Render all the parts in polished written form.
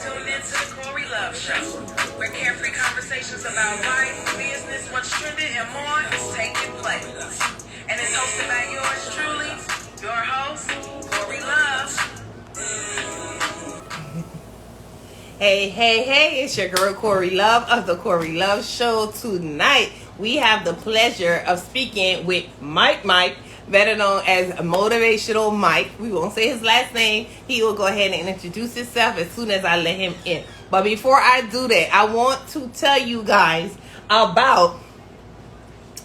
tuned into the Corey Love Show, where carefree conversations about life, business, what's trending, and more is taking place. And it's hosted by yours truly, your host, Corey Love. Hey, it's your girl Corey Love of the Corey Love Show. Tonight, we have the pleasure of speaking with Mike, better known as Motivational Mike. We won't say his last name. He will go ahead and introduce himself as soon as I let him in. But before I do that, I want to tell you guys about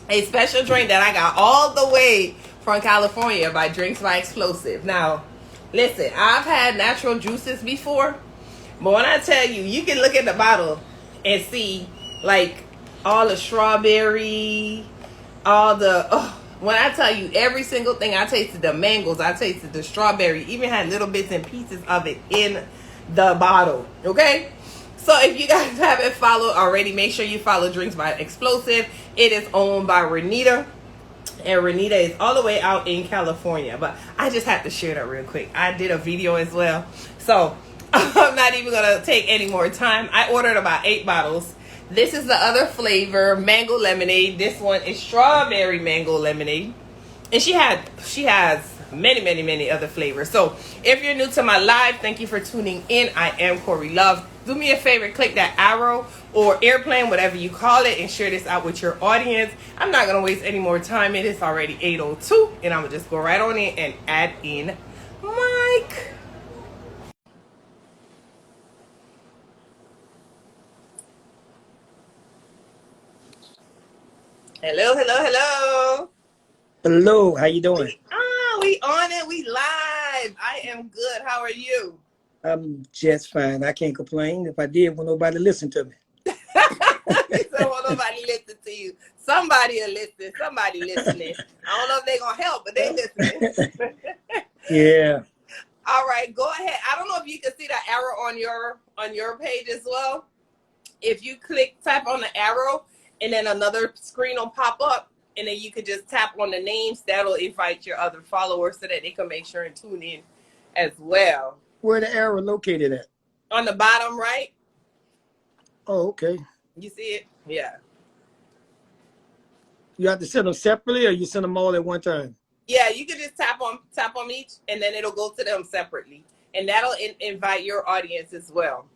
a special drink that I got all the way from California by Drinks by Explosive. Now, listen, I've had natural juices before, but when I tell you, you can look at the bottle and see like all the strawberry, all the... when I tell you every single thing, I tasted the mangoes, I tasted the strawberry, even had little bits and pieces of it in the bottle. Okay? So if you guys haven't followed already, make sure you follow Drinks by Explosive. It is owned by Renita. And Renita is all the way out in California. But I just had to share that real quick. I did a video as well. So I'm not even going to take any more time. I ordered about 8 bottles. This is the other flavor, mango lemonade. This one is strawberry mango lemonade. And she has many other flavors. So if you're new to my live, thank you for tuning in. I am Corey Love. Do me a favor, click that arrow or airplane, whatever you call it, and share this out with your audience. I'm not going to waste any more time. It is already 8:02, and I'm going to just go right on in and add in Mike. Hello. Hello, how you doing? We on it. We live. I am good. How are you? I'm just fine. I can't complain. If I did, won't nobody listen to me. So won't nobody listen to you. Somebody will listen. Somebody listening. I don't know if they're going to help, but they listening. Yeah. All right, go ahead. I don't know if you can see the arrow on your page as well. If you tap on the arrow, and then another screen will pop up, and then you can just tap on the names. That'll invite your other followers so that they can make sure and tune in as well. Where the arrow located at? On the bottom right. Oh, okay. You see it? Yeah. You have to send them separately, or you send them all at one time? Yeah, you can just tap on each, and then it'll go to them separately, and that'll invite your audience as well.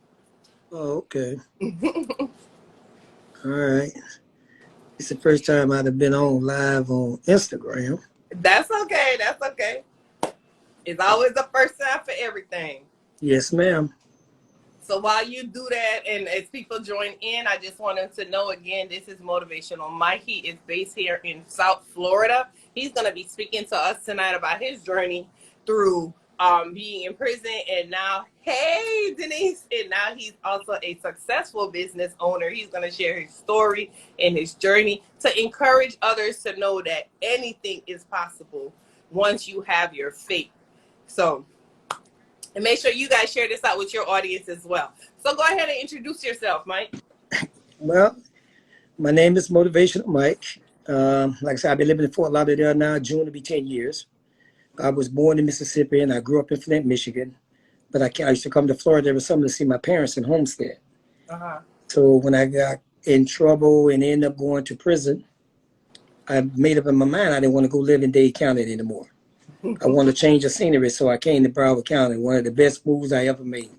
Oh, okay. All right. It's the first time I'd have been on live on Instagram. That's okay. It's always the first time for everything. Yes, ma'am. So while you do that, and as people join in, I just wanted to know again, this is Motivational Mike. He is based here in South Florida. He's going to be speaking to us tonight about his journey through being in prison, and now, hey, Denise, and now he's also a successful business owner. He's going to share his story and his journey to encourage others to know that anything is possible once you have your faith. So, and make sure you guys share this out with your audience as well. So go ahead and introduce yourself, Mike. Well, my name is Motivational Mike. Like I said, I've been living in Fort Lauderdale now. June will be 10 years. I was born in Mississippi, and I grew up in Flint, Michigan. But I used to come to Florida every summer to see my parents in Homestead. Uh-huh. So when I got in trouble and ended up going to prison, I made up in my mind I didn't want to go live in Dade County anymore. I wanted to change the scenery, so I came to Broward County, one of the best moves I ever made.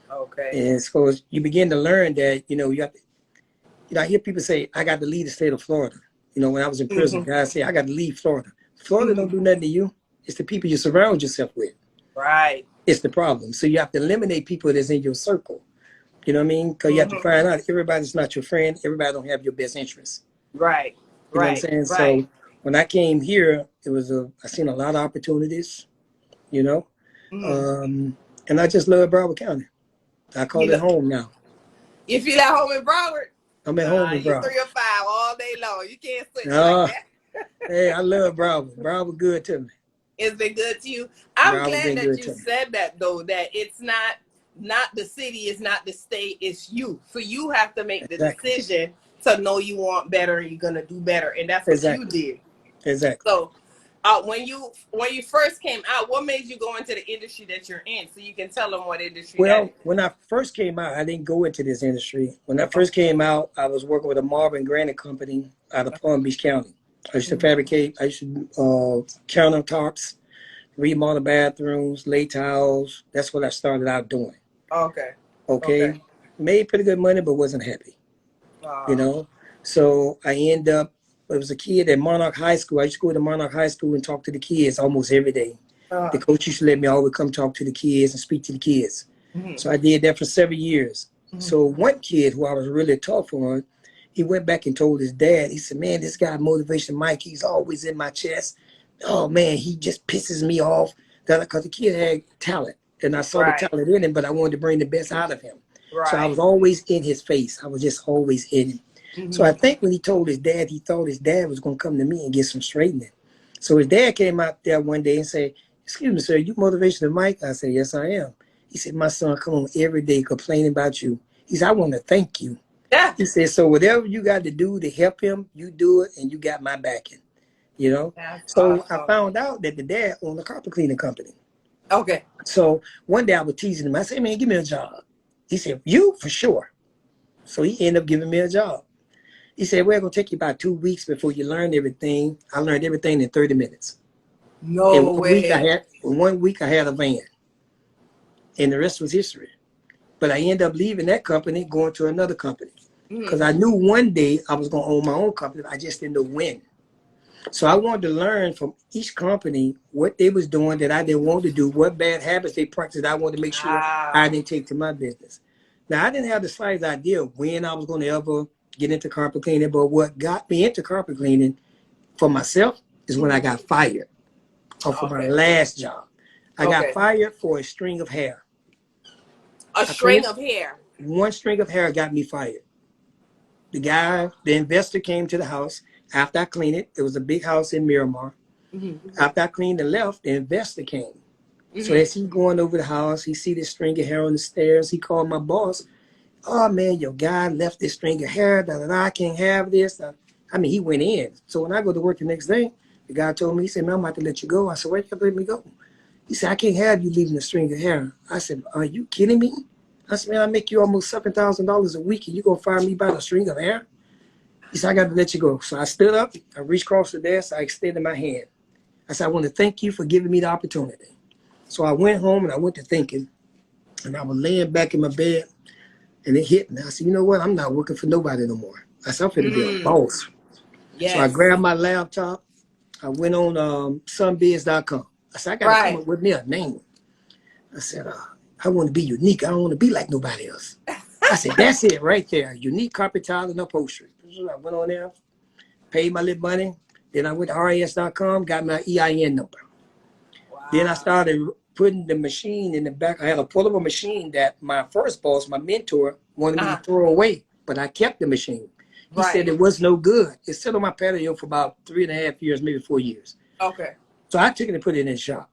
Okay. And so you begin to learn that, you have to, I hear people say, I got to leave the state of Florida. When I was in prison, guys say, I got to leave Florida. Florida don't do nothing to you. It's the people you surround yourself with. Right. It's the problem. So you have to eliminate people that's in your circle. You know what I mean? Because you have to find out everybody's not your friend. Everybody don't have your best interests. Right. You know what I'm saying? Right. So when I came here, I seen a lot of opportunities, and I just love Broward County. I call it home now. You feel at home in Broward? I'm at home in Broward. 3 or 5 all day long. You can't switch like that. Hey, I love Broward. Broward good to me. It's been good to you. I'm glad that you said that, though, that it's not the city, it's not the state, it's you. So you have to make the decision to know you want better and you're going to do better. And that's what you did. Exactly. So When you first came out, what made you go into the industry that you're in? So you can tell them what industry that is. Well, when I first came out, I didn't go into this industry. When I Oh. first came out, I was working with a Marvin Granite company out of Palm Beach County. I used to fabricate. I used to countertops, remodel bathrooms, lay towels. That's what I started out doing. Okay. Okay. Okay, made pretty good money, but wasn't happy. You Uh, know, so I end up. I was a kid at Monarch High School. I used to go to Monarch High School and talk to the kids almost every day. The uh, coach used to let me always come talk to the kids and speak to the kids. mhm, So I did that for 7 years. mhm. So one kid who I was really tough on, he went back and told his dad, he said, man, this guy Motivation Mike, he's always in my chest. Oh man, he just pisses me off. Because the kid had talent. And I saw the Right. talent in him, but I wanted to bring the best out of him. So I Right. was always in his face. I was just always in him. So I Mhm. think when he told his dad, he thought his dad was going to come to me and get some straightening. So his dad came out there one day and said, excuse me, sir, you Motivational Mike? I said, yes, I am. He said, my son come on every day complaining about you. He said, I want to thank you. Yeah. He said, so whatever you got to do to help him, you do it, and you got my backing, you know? That's So I awesome. found out that the dad owned a carpet cleaning company. Okay. So one day I was teasing him. I said, man, give me a job. He said, you? For sure. So he ended up giving me a job. He said, well, it's going to take you about 2 weeks before you learn everything. I learned everything in 30 minutes. In No way. one week I had a van, and the rest was history. But I ended up leaving that company, going to another company. Because Mhm. I knew one day I was going to own my own company. I just didn't know when. So I wanted to learn from each company what they was doing that I didn't want to do, what bad habits they practiced. I wanted to make sure I Wow. didn't take to my business. Now, I didn't have the slightest idea of when I was going to ever get into carpet cleaning, but what got me into carpet cleaning for myself is when I got fired off of my Okay. last job. I got Okay. fired for a string of hair. A I string cleaned of hair. one string of hair got me fired. The investor came to the house after I cleaned it. It was a big house in Miramar. Mhm. After I cleaned and left, the investor came. So Mhm. as he going over the house, he see this string of hair on the stairs. He called my boss. Oh man, your guy left this string of hair. Da, da, da, I can't have this. I mean, he went in. So when I go to work the next day, the guy told me, he said, man, I'm about to let you go. I said, why you gotta let me go? He said, I can't have you leaving the string of hair. I said, are you kidding me? I said, man, I make you almost $7,000 a week and you gonna fire me by the string of hair? He said, I got to let you go. So I stood up, I reached across the desk, I extended my hand. I said, I want to thank you for giving me the opportunity. So I went home and I went to thinking, and I was laying back in my bed, and it hit me. I said, you know what? I'm not working for nobody no more. I said, I'm finna be a Mm. boss. So I Yes. grabbed my laptop. I went on sunbiz.com. I said, I got to come Right. up with me a name. I said, I want to be unique. I don't want to be like nobody else. I said, that's it right there. Unique carpet tile and upholstery. So I went on there, paid my little money. Then I went to res.com, got my EIN number. Then I Wow. started putting the machine in the back. I had a portable machine that my first boss, my mentor, wanted me to Uh-huh. throw away, but I kept the machine. He said Right. it was no good. It sat on my patio for about 3.5 years, maybe 4 years. Okay. So I took it and put it in the shop.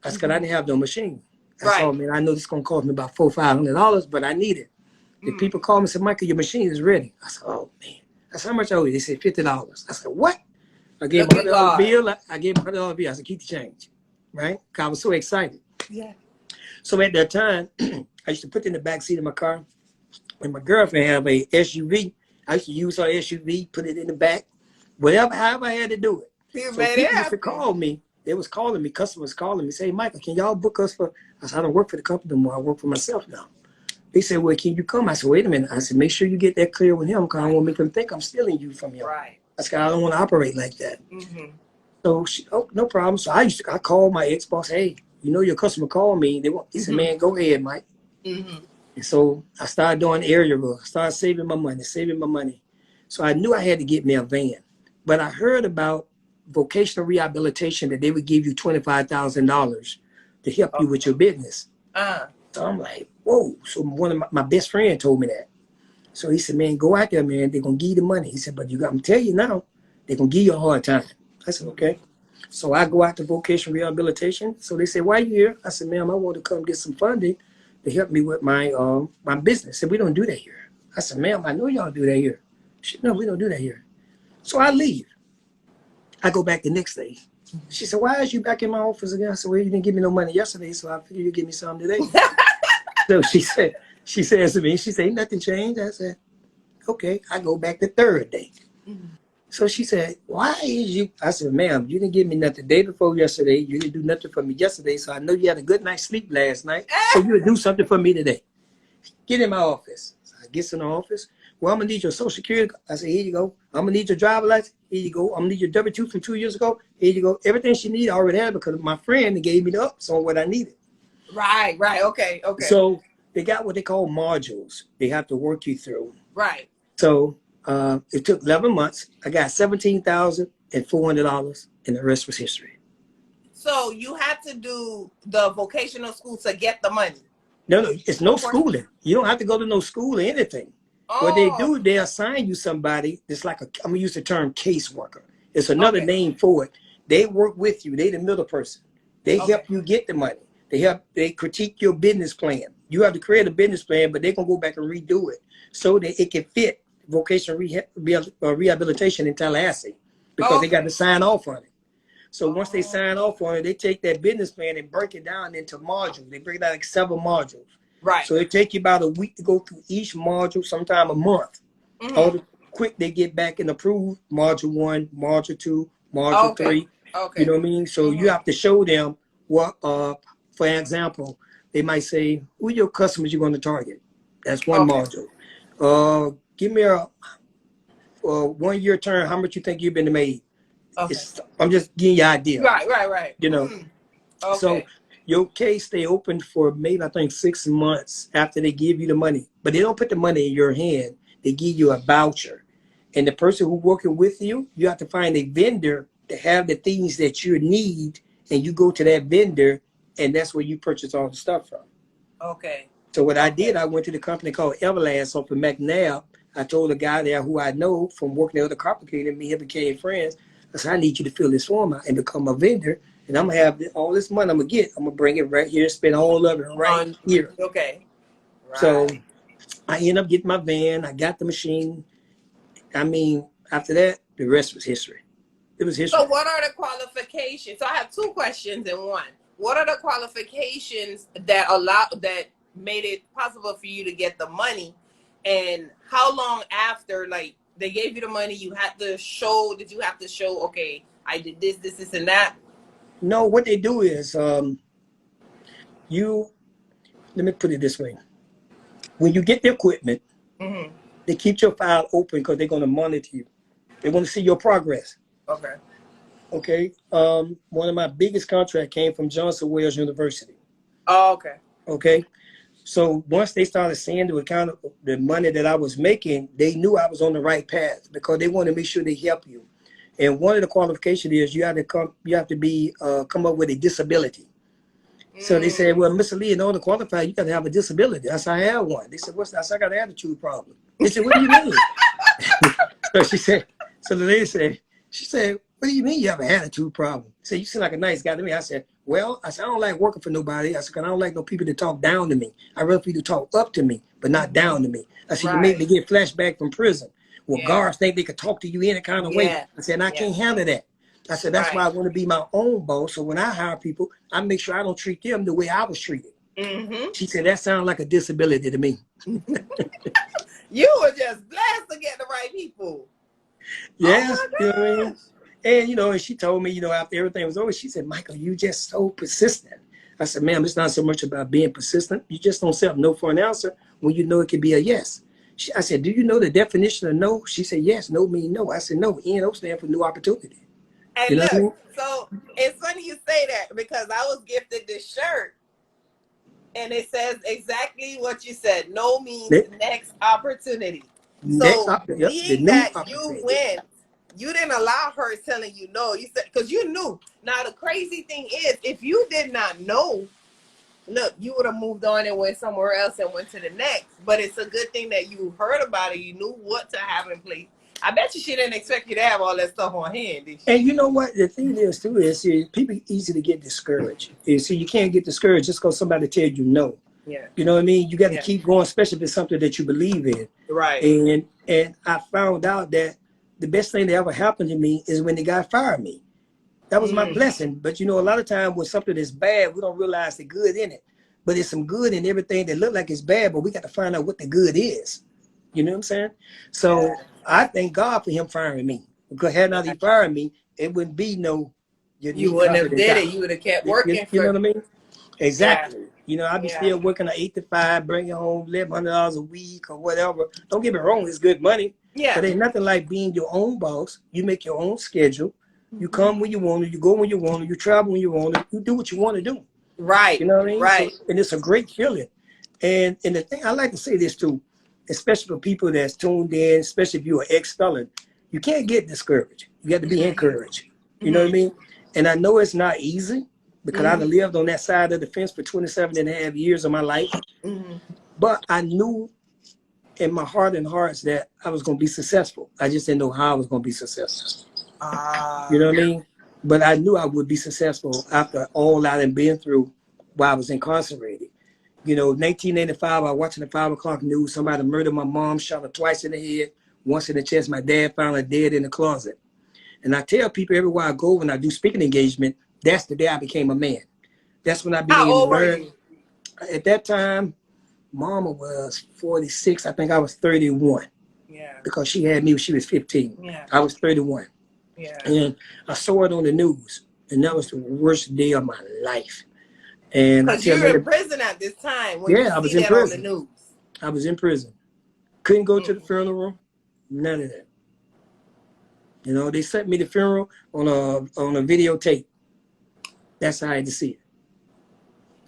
That's because I Mhm. didn't have no machine. I said, Right. oh man, I know this is gonna cost me about $400-500, but I need it. The Mm. people called me and said, Michael, your machine is ready. I said, oh man. I said, how much I owe you? They said $50. I said, what? I gave him a Look hundred at dollar God. bill. I gave him $100 bill. I said, keep the change. Right? 'Cause I was so excited. Yeah. So at that time, I used to put it in the back seat of my car. When my girlfriend had a SUV, I used to use her SUV, put it in the back, whatever, however I had to do it. You So made it people used to happen. call me. They was calling me, customers calling me, say, Michael, can y'all book us for? I said, I don't work for the company anymore. I work for myself now. They said, well, can you come? I said, wait a minute. I said, make sure you get that clear with him because I don't Right. want to make him think I'm stealing you from him. Right. I said, I don't want to operate like that. Mhm. So she, oh, no problem. So I called my ex-boss, hey, you know your customer called me. He said, Mhm. man, go ahead, Mike. Mhm. And so I started doing area work. I started saving my money, saving my money. So I knew I had to get me a van. But I heard about vocational rehabilitation that they would give you $25,000 to help you Okay. with your business. Uh. So I'm like, whoa. So one of my best friend told me that. So he said, man, go out there, man. They're going to give you the money. He said, but I'm going to tell you now, they're going to give you a hard time. I said, okay. So I go out to vocational rehabilitation. So they said, why are you here? I said, ma'am, I want to come get some funding to help me with my business. And we don't do that here. I said, ma'am, I know y'all do that here. She said, no, we don't do that here. So I leave. I go back the next day. She said, why is you back in my office again? I said, well, you didn't give me no money yesterday, so I figured you'd give me some today. So she says to me, she said, nothing changed. I said, okay, I go back the third day. So she said, why is you? I said, ma'am, you didn't give me nothing the day before yesterday. You didn't do nothing for me yesterday. So I know you had a good night's sleep last night. So you would do something for me today. Get in my office. So I get in the office. Well, I'm going to need your social security. I said, here you go. I'm going to need your driver's license. Here you go. I'm going to need your W-2 from 2 years ago. Here you go. Everything she needed I already had because my friend gave me the ups on what I needed. Right. Okay. So they got what they call modules. They have to work you through. Right. So it took 11 months. I got $17,400, and the rest was history. So you had to do the vocational school to get the money? No, it's no schooling. You don't have to go to no school or anything. What they do, they assign you somebody that's like I'm going to use the term caseworker. It's another name for it. They work with you. They the middle person. They help you get the money. They critique your business plan. You have to create a business plan, but they're going to go back and redo it so that it can fit vocational rehabilitation in Tallahassee because they got to sign off on it. So once they sign off on it, they take that business plan and break it down into modules. They break it down like 7 modules. Right. So it take you about a week to go through each module, sometime a month. All the quick they get back and approve module 1, module 2, module 3. Okay. You know what I mean? So you have to show them what, for example, they might say, who are your customers you're going to target? That's one module. Give me a 1 year term. How much you think you've been made? I'm just giving you an idea. Right. You know, so your case stay open for maybe I think 6 months after they give you the money, but they don't put the money in your hand. They give you a voucher, and the person who working with you, you have to find a vendor to have the things that you need, and you go to that vendor, and that's where you purchase all the stuff from. Okay. So what I did, I went to the company called Everlast off of McNabb. I told a guy there who I know from working at other complicated, and me and became friends. I said, I need you to fill this form out and become a vendor. And I'm going to have all this money I'm going to get. I'm going to bring it right here and spend all of it right here. Okay. Right. So I end up getting my van. I got the machine. I mean, after that, the rest was history. It was history. So what are the qualifications? So I have 2 questions in one. What are the qualifications that made it possible for you to get the money? And how long after, like, they gave you the money, did you have to show, okay, I did this, and that? No, what they do is, let me put it this way. When you get the equipment, they keep your file open because they're going to monitor you. They want to see your progress. Okay. One of my biggest contracts came from Johnson Wales University. Okay. So once they started seeing the money that I was making, they knew I was on the right path because they want to make sure they help you. And one of the qualifications is you have to come up with a disability. So they said, well, Mr. Lee, in order to qualify, you got to have a disability. I said, I have one. They said, what's that? I said, I got an attitude problem. They said, what do you mean? So the lady said, what do you mean you have an attitude problem? She said, you seem like a nice guy to me. I said, I don't like working for nobody. I said, I don't like no people to talk down to me. I rather people to talk up to me, but not down to me. I said, you make me get flashback from prison. Well, guards think they could talk to you any kind of way. I said, I can't handle that. I said, that's why I want to be my own boss. So when I hire people, I make sure I don't treat them the way I was treated. She said, that sounds like a disability to me. You were just blessed to get the right people. Yeah. You know what I mean? And, and she told me, after everything was over, she said, Michael, you just so persistent. I said, ma'am, it's not so much about being persistent. You just don't settle no for an answer when you know it could be a yes. I said, do you know the definition of no? She said, yes, no means no. I said, no, N-O stands for new opportunity. And look, so it's funny you say that because I was gifted this shirt and it says exactly what you said. No means next opportunity. So being that you went, you didn't allow her telling you no. You said, because you knew. Now, the crazy thing is, if you did not know, look, you would have moved on and went somewhere else and went to the next. But it's a good thing that you heard about it. You knew what to have in place. I bet you she didn't expect you to have all that stuff on hand, did she? And you know what? The thing is, too, is people easy to get discouraged. See, you can't get discouraged just because somebody tells you no. Yeah. You know what I mean? You got to keep going, especially if it's something that you believe in. Right. And I found out that the best thing that ever happened to me is when the guy fired me. That was my blessing. But you know, a lot of times when something is bad, we don't realize the good in it. But there's some good in everything that look like it's bad, but we got to find out what the good is. You know what I'm saying? So I thank God for him firing me. Because had not he fired me, it wouldn't be no you wouldn't have did it. You would have kept working you know for what I mean? Exactly. Yeah. You know, I'd be still working at 8 to 5, bringing home $1,100 a week or whatever. Don't get me wrong, it's good money. Yeah. But ain't nothing like being your own boss. You make your own schedule. You come when you want to. You go when you want to. You travel when you want to. You do what you want to do. Right. You know what I mean? Right. So, and it's a great feeling. And the thing, I like to say this too, especially for people that's tuned in, especially if you're an ex-felon, you can't get discouraged. You got to be encouraged. You know what I mean? And I know it's not easy because I've lived on that side of the fence for 27 and a half years of my life. But I knew in my heart and hearts that I was going to be successful. I just didn't know how I was going to be successful. You know what I mean? But I knew I would be successful after all I had been through while I was incarcerated. You know, 1985, I was watching the 5 o'clock news. Somebody murdered my mom, shot her twice in the head, once in the chest. My dad found her dead in the closet. And I tell people everywhere I go when I do speaking engagement, that's the day I became a man. That's when I began to learn. How old were you? At that time, Mama was 46. I think I was 31. Yeah. Because she had me when she was 15. Yeah. I was 31. Yeah. And I saw it on the news, and that was the worst day of my life. And because you were in prison at this time. When I was in prison. On the news. I was in prison. Couldn't go to the funeral. None of that. You know, they sent me the funeral on a videotape. That's how I had to see it.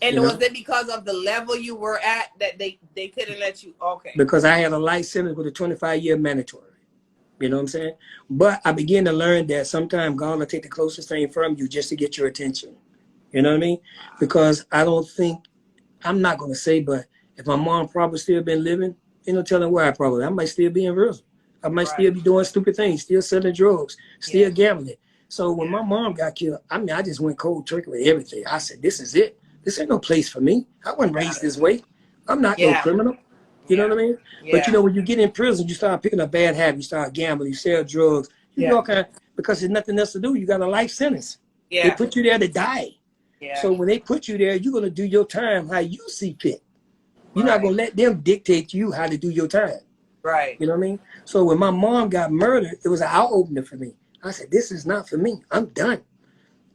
And was it because of the level you were at that they couldn't let you? Okay. Because I had a life sentence with a 25-year mandatory. You know what I'm saying? But I began to learn that sometimes God will take the closest thing from you just to get your attention. You know what I mean? Because I don't think, I'm not going to say, but if my mom probably still been living, ain't no telling where I might still be in prison. I might still be doing stupid things, still selling drugs, still gambling. So when my mom got killed, I mean, I just went cold turkey with everything. I said, this is it. This ain't no place for me. I wasn't raised this way. I'm not no criminal. You know what I mean? But you know, when you get in prison, you start picking up bad habits. You start gambling, you sell drugs. You do all kind of, because there's nothing else to do. You got a life sentence. They put you there to die. So when they put you there, you're going to do your time how you see fit. You're not going to let them dictate to you how to do your time. Right. You know what I mean? So when my mom got murdered, it was an eye-opener for me. I said, this is not for me. I'm done.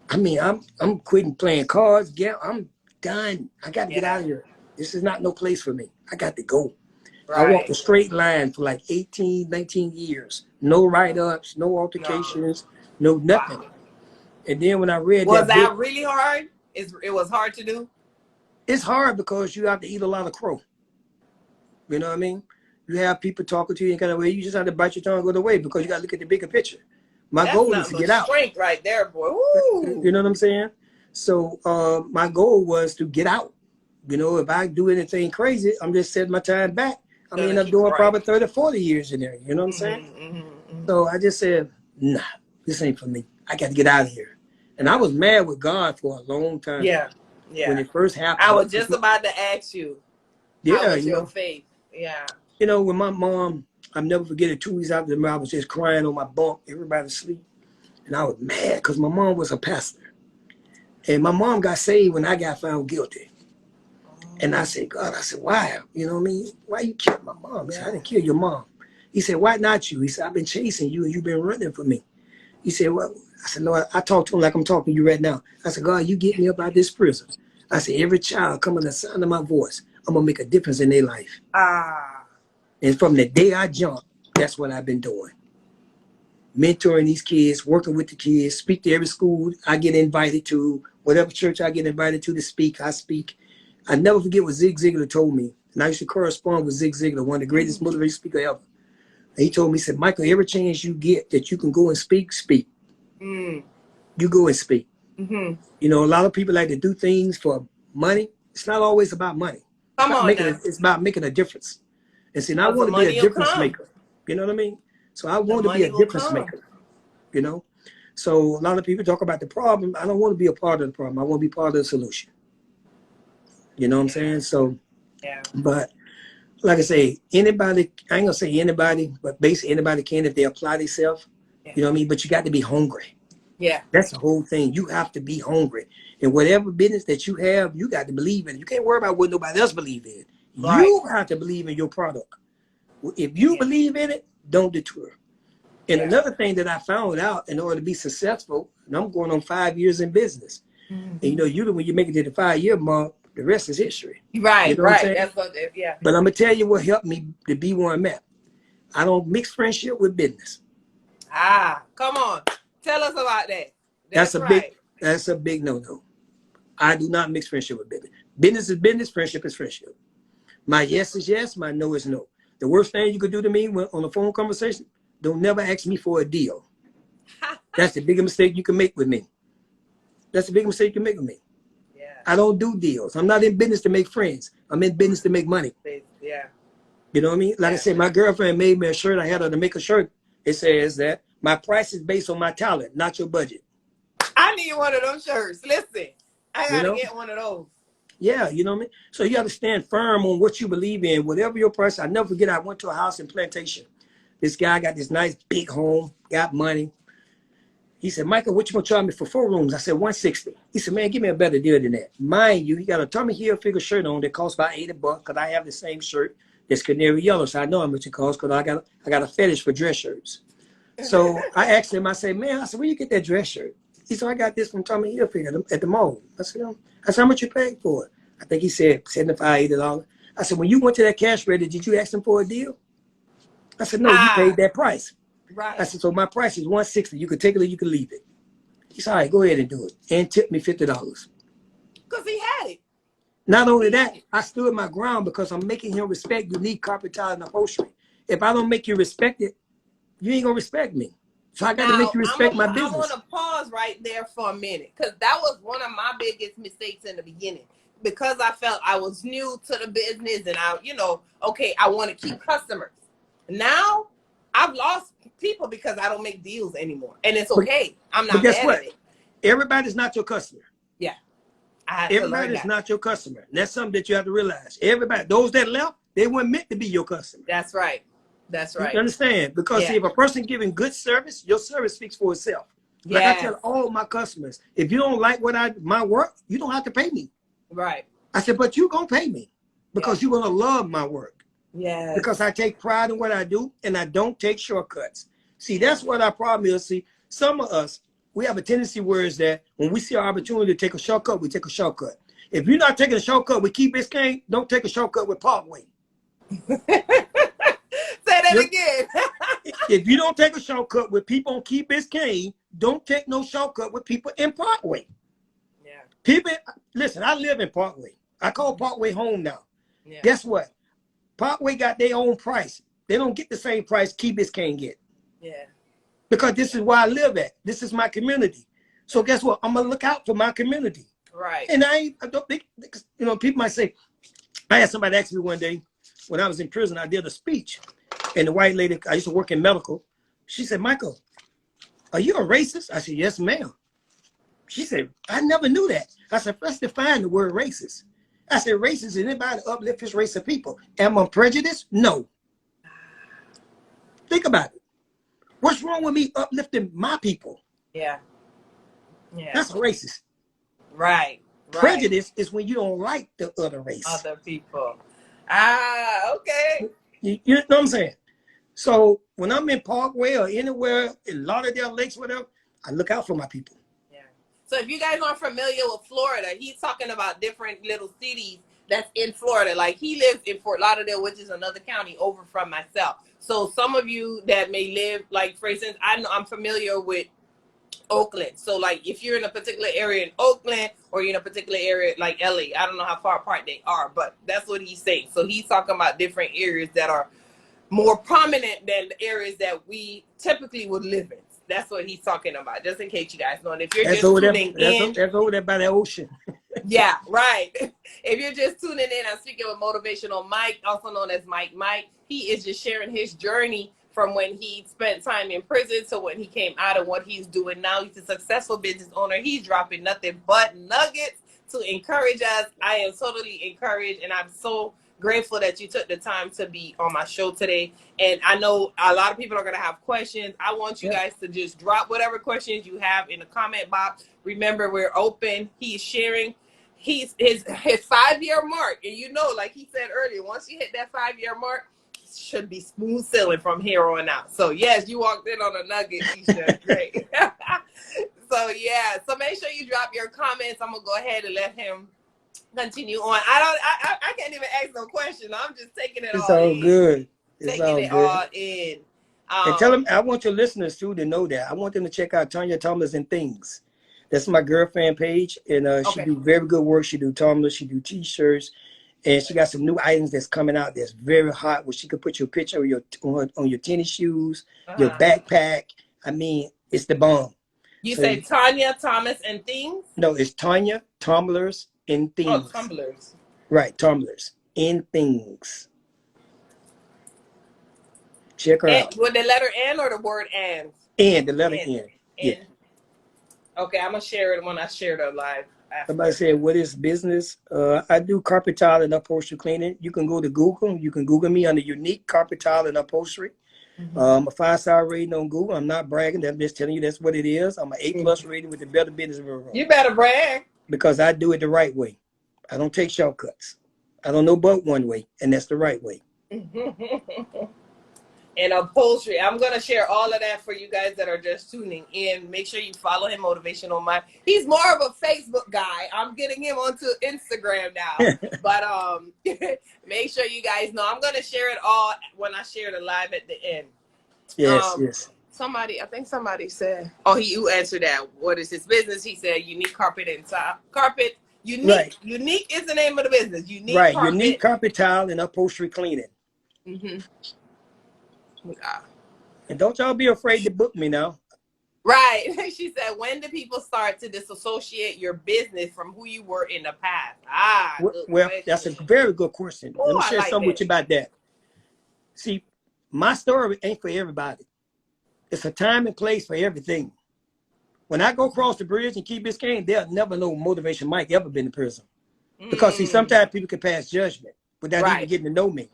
I mean, I'm quitting playing cards. I'm done. I got to get out of here. This is not no place for me. I got to go. Right. I walked a straight line for like 18, 19 years. No write-ups, no altercations, no nothing. Wow. And then when I read was that really hard? It was hard to do? It's hard because you have to eat a lot of crow. You know what I mean? You have people talking to you in kind of way. You just have to bite your tongue and go away because you got to look at the bigger picture. My goal is to get out. Strength right there, boy. Woo. You know what I'm saying? So my goal was to get out. You know, if I do anything crazy, I'm just setting my time back. I mean, I'm doing probably 30, 40 years in there. You know what I'm saying? So I just said, nah, this ain't for me. I got to get out of here. And I was mad with God for a long time. Yeah. When it first happened. I was just about to ask you. How was your faith? Yeah. You know, when my mom, I'll never forget it, 2 weeks after the I was just crying on my bunk, everybody asleep. And I was mad because my mom was a pastor. And my mom got saved when I got found guilty. And I said, God, why? You know what I mean? Why you killed my mom? He said, I didn't kill your mom. He said, why not you? He said, I've been chasing you and you've been running for me. He said, well, I said, Lord, I talked to him like I'm talking to you right now. I said, God, you get me up out of this prison. I said, every child coming to the sound of my voice, I'm going to make a difference in their life. And from the day I jumped, that's what I've been doing. Mentoring these kids, working with the kids, speak to every school I get invited to, whatever church I get invited to speak, I speak. I never forget what Zig Ziglar told me. And I used to correspond with Zig Ziglar, one of the greatest motivational speakers ever. And he told me, he said, Michael, every chance you get that you can go and speak, speak. You go and speak. You know, a lot of people like to do things for money. It's not always about money. It's about making a difference. And see, I want to be a difference maker. You know what I mean? So I want to be a difference maker. You know? So a lot of people talk about the problem. I don't want to be a part of the problem. I want to be part of the solution. You know what I'm saying? So, but like I say, anybody, I ain't gonna say anybody, but basically anybody can if they apply themselves. You know what I mean? But you got to be hungry. Yeah. That's the whole thing. You have to be hungry. And whatever business that you have, you got to believe in it. You can't worry about what nobody else believes in. Right. You have to believe in your product. If you Yeah. believe in it, don't detour. And Yeah. another thing that I found out in order to be successful, and I'm going on 5 years in business. And you know, usually when you make it to the 5-year mark, the rest is history. You Right. know what I'm Right. saying? That's what. Yeah. But I'm gonna tell you what helped me to be where I'm at. I don't mix friendship with business. Ah, come on. Tell us about that. That's That's a big right. that's a big no-no. I do not mix friendship with business. Business is business, friendship is friendship. My yes is yes, my no is no. The worst thing you could do to me when, on a phone conversation, don't never ask me for a deal. That's the biggest mistake you can make with me. That's the biggest mistake you can make with me. Yeah. I don't do deals. I'm not in business to make friends. I'm in business to make money. Yeah. You know what I mean? Like I Yeah. said, my girlfriend made me a shirt. I had her to make a shirt. It says that my price is based on my talent, not your budget. I need one of those shirts. Listen, I You gotta know? get one of those. Yeah, you know what I mean? So you got to stand firm on what you believe in, whatever your price. I never forget, I went to a house in Plantation. This guy got this nice big home, got money. He said, Michael, what you gonna charge me for 4 rooms? I said, 160. He said, man, give me a better deal than that. Mind you, he got a Tommy Hilfiger shirt on that costs about $80 because I have the same shirt that's canary yellow. So I know how much it costs because I got a fetish for dress shirts. So I asked him, I said, man, I said, where you get that dress shirt? He said, I got this from Tommy Hilfiger at the mall. I said, how much you paid for it? I think he said $75, $80. I said, when you went to that cash register, did you ask him for a deal? I said, no, you paid Ah, that price. I right. said, so my price is 160. You can take it or you can leave it. He said, all right, go ahead and do it. And tip me $50. Because he had it. Not only He had that, it. I stood my ground because I'm making him respect unique carpet tile and upholstery. If I don't make you respect it, you ain't gonna respect me. So I got to make Now, you respect my I want business. to pause right there for a minute because that was one of my biggest mistakes in the beginning because I felt I was new to the business and okay, I want to keep customers. Now, I've lost people because I don't make deals anymore. And it's But, okay. I'm but not guess mad at what? it. Everybody's not your customer. Yeah, I had to learn Everybody is that. not your customer. And that's something that you have to realize. Everybody, those that left, they weren't meant to be your customer. That's right. That's You right. understand? Because see, Yeah. if a person giving good service, your service speaks for itself. Like I Yes. tell all my customers, if you don't like my work, you don't have to pay me. Right. I said, but you're gonna pay me Yeah. because you're gonna love my work. Yes. Because I take pride in what I do and I don't take shortcuts. See, Yeah. that's what our problem is. See, some of us, we have a tendency where is that when we see our opportunity to take a shortcut, we take a shortcut. If you're not taking a shortcut with Key Biscayne, don't take a shortcut with Parkway. Say that Yep. again. If you don't take a shortcut with people on Key Biscayne, don't take no shortcut with people in Parkway. Yeah. People, listen, I live in Parkway. I call Parkway home now. Yeah. Guess what? Parkway got their own price. They don't get the same price Key Biscayne get. Yeah. Because this is where I live at. This is my community. So guess what? I'm gonna look out for my community. Right. And I don't think, people might say, I had somebody ask me one day when I was in prison, I did a speech. And the white lady, I used to work in medical. She said, Michael, are you a racist? I said, yes, ma'am. She said, I never knew that. I said, let's define the word racist. I said, racist is anybody uplift his race of people. Am I prejudiced? No. Think about it. What's wrong with me uplifting my people? Yeah. Yeah. That's a racist. Right. Prejudice is when you don't like the other race. Other people. Ah, okay. You know what I'm saying? So when I'm in Parkway or anywhere in Lauderdale Lakes, whatever, I look out for my people. Yeah. So if you guys aren't familiar with Florida, he's talking about different little cities that's in Florida. Like he lives in Fort Lauderdale, which is another county over from myself. So some of you that may live, like for instance, I'm familiar with Oakland. So like if you're in a particular area in Oakland or you're in a particular area like LA, I don't know how far apart they are, but that's what he's saying. So he's talking about different areas that are more prominent than the areas that we typically would live in. That's what he's talking about, just in case you guys know. And if you're just tuning in, that's over there by the ocean. yeah, right. If you're just tuning in, I'm speaking with Motivational Mike, also known as Mike. He is just sharing his journey from when he spent time in prison to when he came out and what he's doing now. He's a successful business owner. He's dropping nothing but nuggets to encourage us. I am totally encouraged, and I'm so grateful that you took the time to be on my show today. And I know a lot of people are going to have questions. I want you guys to just drop whatever questions you have in the comment box. Remember, we're open. He's sharing his 5-year mark. And you know, like he said earlier, once you hit that 5-year mark, should be smooth sailing from here on out. So yes, you walked in on a nugget, Keisha. Great. So yeah, so make sure you drop your comments. I'm gonna go ahead and let him continue on. I can't even ask no question. I'm just taking it It's all all in. good. It's Taking all it good. all in. And tell them, I want your listeners too to know that. I want them to check out Tanya Thomas and Things. That's my girlfriend page, and she do very good work. She do tumblers, she do t-shirts, and she got some new items that's coming out that's very hot, where she could put your picture of your on your tennis shoes, your backpack. I mean, it's the bomb. You So, say Tanya Thomas and Things? No, it's Tanya Tumblers and Things. Oh, Tumblers. Right, Tumblers and Things. Check her out. With the letter N or the word and? And the letter N. Yeah. Okay, I'm gonna share it when I share the live. Somebody said, what is business? I do carpet tile and upholstery cleaning. You can go to Google. You can Google me under Unique Carpet Tile and Upholstery. A 5-star rating on Google. I'm not bragging. I'm just telling you that's what it is. I'm an A+ rating with the Better Business Bureau. You better brag. Because I do it the right way. I don't take shortcuts. I don't know but one way, and that's the right way. And upholstery. I'm going to share all of that for you guys that are just tuning in. Make sure you follow him, Motivational Mike. He's more of a Facebook guy. I'm getting him onto Instagram now. But make sure you guys know. I'm going to share it all when I share the live at the end. Yes, yes. I think somebody said, you answered that. What is his business? He said Unique Carpet and Tile. Carpet. Unique. Right. Unique is the name of the business. Unique Carpet. Unique Carpet Tile and Upholstery Cleaning. And don't y'all be afraid to book me now. Right. She said, when do people start to disassociate your business from who you were in the past? Well, that's a very good question. Let me share something with you about that. See, my story ain't for everybody. It's a time and place for everything. When I go across the bridge in Key Biscayne, they'll never know Motivation Mike ever been in prison. Because see, sometimes people can pass judgment without even getting to know me.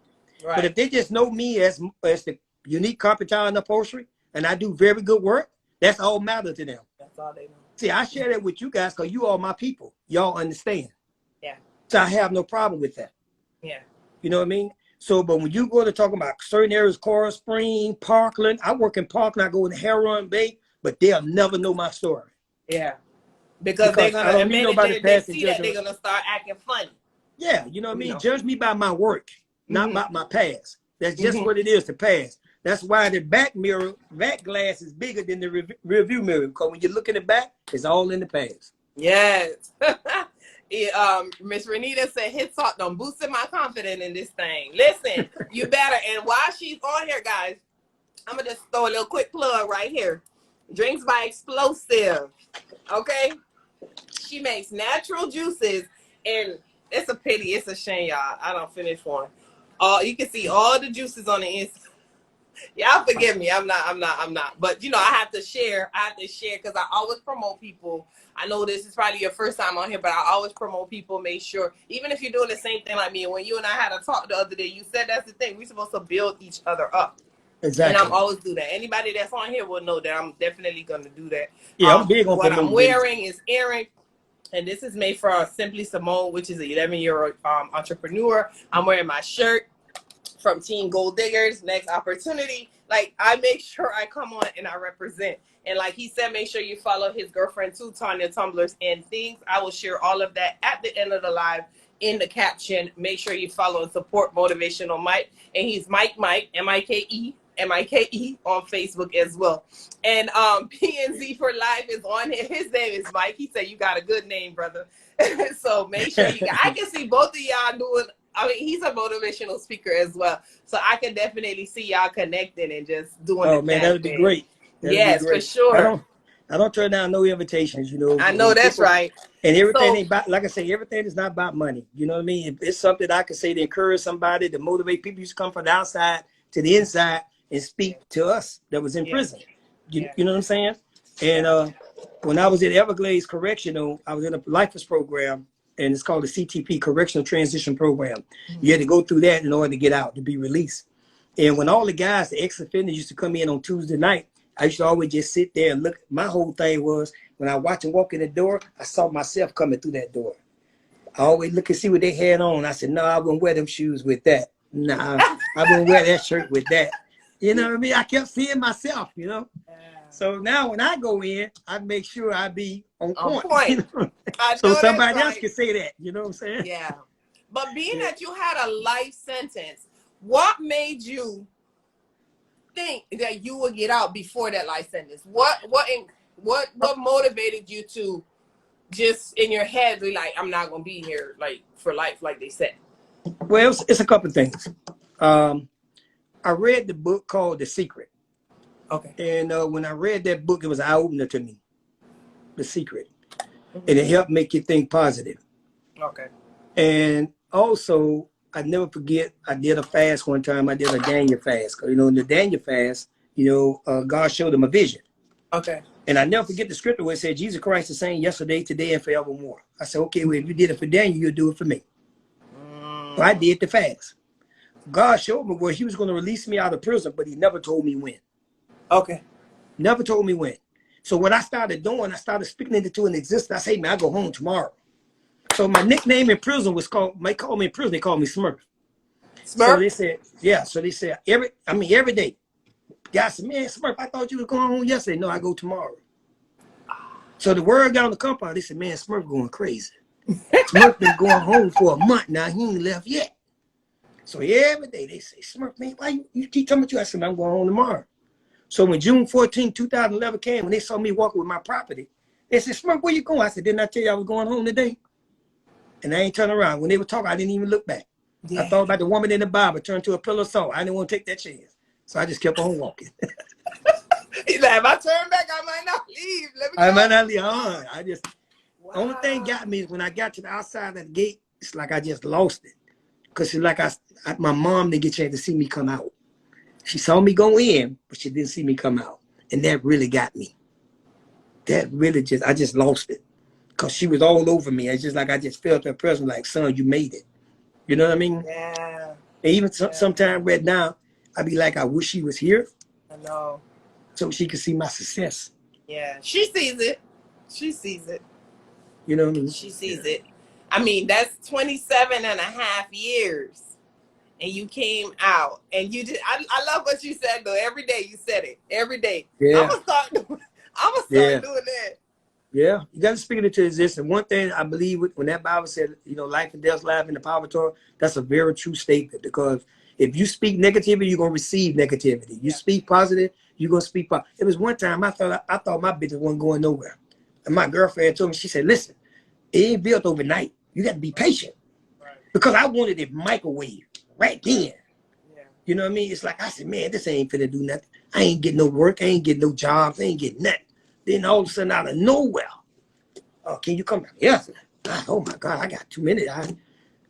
Right. But if they just know me as the Unique Carpet Tile and Upholstery, and I do very good work, that's all matter to them. That's all they know. See, I share that with you guys because you all my people. Y'all understand. Yeah. So I have no problem with that. Yeah. You know what I mean? So, but when you go to talk about certain areas, Coral Spring, Parkland, I work in Parkland, I go in Heron Bay, but they'll never know my story. Yeah. Because they're going to admit they see that they're going to start acting funny. Yeah, you know what I mean? Judge me by my work, not by my past. That's just what it is, the past. That's why the back glass is bigger than the rear view mirror, because when you look in the back, it's all in the past. Yes. Miss Renita said, hit salt done boosted my confidence in this thing. Listen, you better. And while she's on here, guys, I'm going to just throw a little quick plug right here. Drinks by Explosive. Okay? She makes natural juices, and it's a pity. It's a shame, y'all. I don't finish one. You can see all the juices on the inside. Y'all forgive me. I'm not. But, you know, I have to share because I always promote people. I know this is probably your first time on here, but I always promote people. Make sure, even if you're doing the same thing like me, and when you and I had a talk the other day, you said that's the thing. We're supposed to build each other up. Exactly. And I'm always do that. Anybody that's on here will know that I'm definitely going to do that. Yeah, I'm big on what I'm wearing is Erin. And this is made for Simply Simone, which is an 11-year-old entrepreneur. I'm wearing my shirt from Team Gold Diggers, Next Opportunity. Like, I make sure I come on and I represent. And like he said, make sure you follow his girlfriend too, Tanya Tumblers and Things. I will share all of that at the end of the live in the caption. Make sure you follow and support Motivational Mike. And he's Mike, M-I-K-E on Facebook as well. And PNZ for Life is on here. His name is Mike. He said, you got a good name, brother. So make sure I can see both of y'all doing. I mean, he's a motivational speaker as well. So I can definitely see y'all connecting and just doing Oh, man, that would be great. Yes, for sure. I don't turn down no invitations, you know. I know that's right. And everything ain't about, like I say, everything is not about money. You know what I mean? If it's something I can say to encourage somebody, to motivate people to come from the outside to the inside and speak to us that was in prison. You know what I'm saying? And when I was at Everglades Correctional, I was in a lifers program, and it's called the CTP, Correctional Transition Program. You had to go through that in order to get out, to be released. And when all the guys, the ex-offenders, used to come in on Tuesday night, I used to always just sit there and look. My whole thing was, when I watch them walk in the door, I saw myself coming through that door. I always look and see what they had on. I said, no, I wouldn't wear them shoes with that. Nah, I wouldn't wear that shirt with that. You know what I mean? I kept seeing myself, you know? So now when I go in, I make sure I be on point. You know? So somebody else can say that, you know what I'm saying? Yeah. But being that you had a life sentence, what made you think that you would get out before that life sentence? What motivated you to just in your head be like, I'm not gonna be here like for life, like they said? Well, it's a couple of things. I read the book called The Secret. Okay. And when I read that book, it was an eye-opener to me, The Secret. And it helped make you think positive. Okay. And also, I never forget, I did a fast one time. I did a Daniel fast. You know, in the Daniel fast, you know, God showed him a vision. Okay. And I never forget the scripture where it said, Jesus Christ is the same yesterday, today, and forevermore. I said, okay, well, if you did it for Daniel, you'll do it for me. So I did the fast. God showed me where he was going to release me out of prison, but he never told me when. Okay. Never told me when. So what I started doing, I started speaking it into an existence. I say, man, I go home tomorrow. So my nickname in prison was called, they called me in prison, they called me Smurf. Smurf? So they said, yeah. So they said, every day. Guy said, man, Smurf, I thought you were going home yesterday. No, I go tomorrow. So the word got on the compound. They said, man, Smurf going crazy. Smurf been going home for a month now. He ain't left yet. So every day they say, Smurf, man, why you keep telling me you? I said, I'm going home tomorrow. So when June 14, 2011 came, when they saw me walking with my property, they said, Smurf, where you going? I said, didn't I tell you I was going home today? And I ain't turn around. When they were talking, I didn't even look back. Yeah. I thought about the woman in the Bible, turned to a pillar of salt. I didn't want to take that chance. So I just kept on walking. He's like, if I turn back, I might not leave. I might not leave. I just, only thing got me is when I got to the outside of the gate, it's like I just lost it. Because it's like my mom didn't get a chance to see me come out. She saw me go in, but she didn't see me come out. And that really got me. That really I just lost it. Because she was all over me. It's just like I just felt her presence like, son, you made it. You know what I mean? Yeah. And even sometimes right now, I be like, I wish she was here. I know. So she could see my success. Yeah. She sees it. She sees it. You know what I mean? She sees it. I mean, that's 27 and a half years. And you came out. And you just, I love what you said, though. Every day you said it. Every day. Yeah. I'm going to start doing that. Yeah, you got to speak it into existence. One thing I believe when that Bible said, you know, life and death, life in the power of Torah, that's a very true statement. Because if you speak negativity, you're gonna receive negativity. You speak positive, you're gonna speak positive. It was one time I thought my business wasn't going nowhere, and my girlfriend told me, she said, "Listen, it ain't built overnight. You got to be patient." Right. Because I wanted it microwave right then. Yeah. You know what I mean? It's like I said, man, this ain't finna do nothing. I ain't getting no work. I ain't getting no jobs. I ain't getting nothing. Then all of a sudden, out of nowhere, can you come back? Yes. Oh my God, I got 2 minutes. I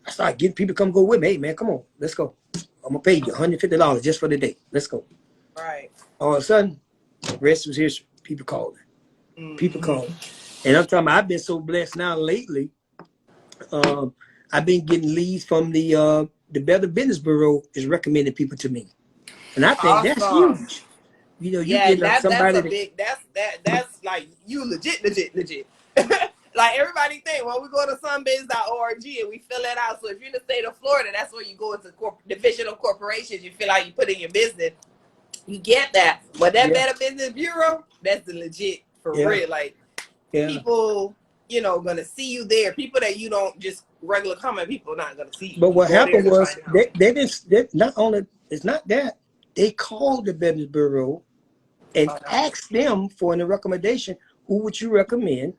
started getting people to come go with me. Hey man, come on, let's go. I'm gonna pay you $150 just for the day. Let's go. Right. All of a sudden, the rest was history. People calling. People calling. And I'm talking about, I've been so blessed now lately. I've been getting leads from the Better Business Bureau is recommending people to me. And I think that's huge. You know, you get somebody that's like you legit. Like everybody think when we go to sunbiz.org and we fill that out. So if you're in the state of Florida, that's where you go into division of corporations. You fill out, you put in your business, you get that. But that Better Business Bureau, that's the legit for real. Like people, you know, gonna see you there. People that you don't just regular common people not gonna see you. But what happened was they didn't. Not only it's not that they called the Business Bureau and asked them for a recommendation. Who would you recommend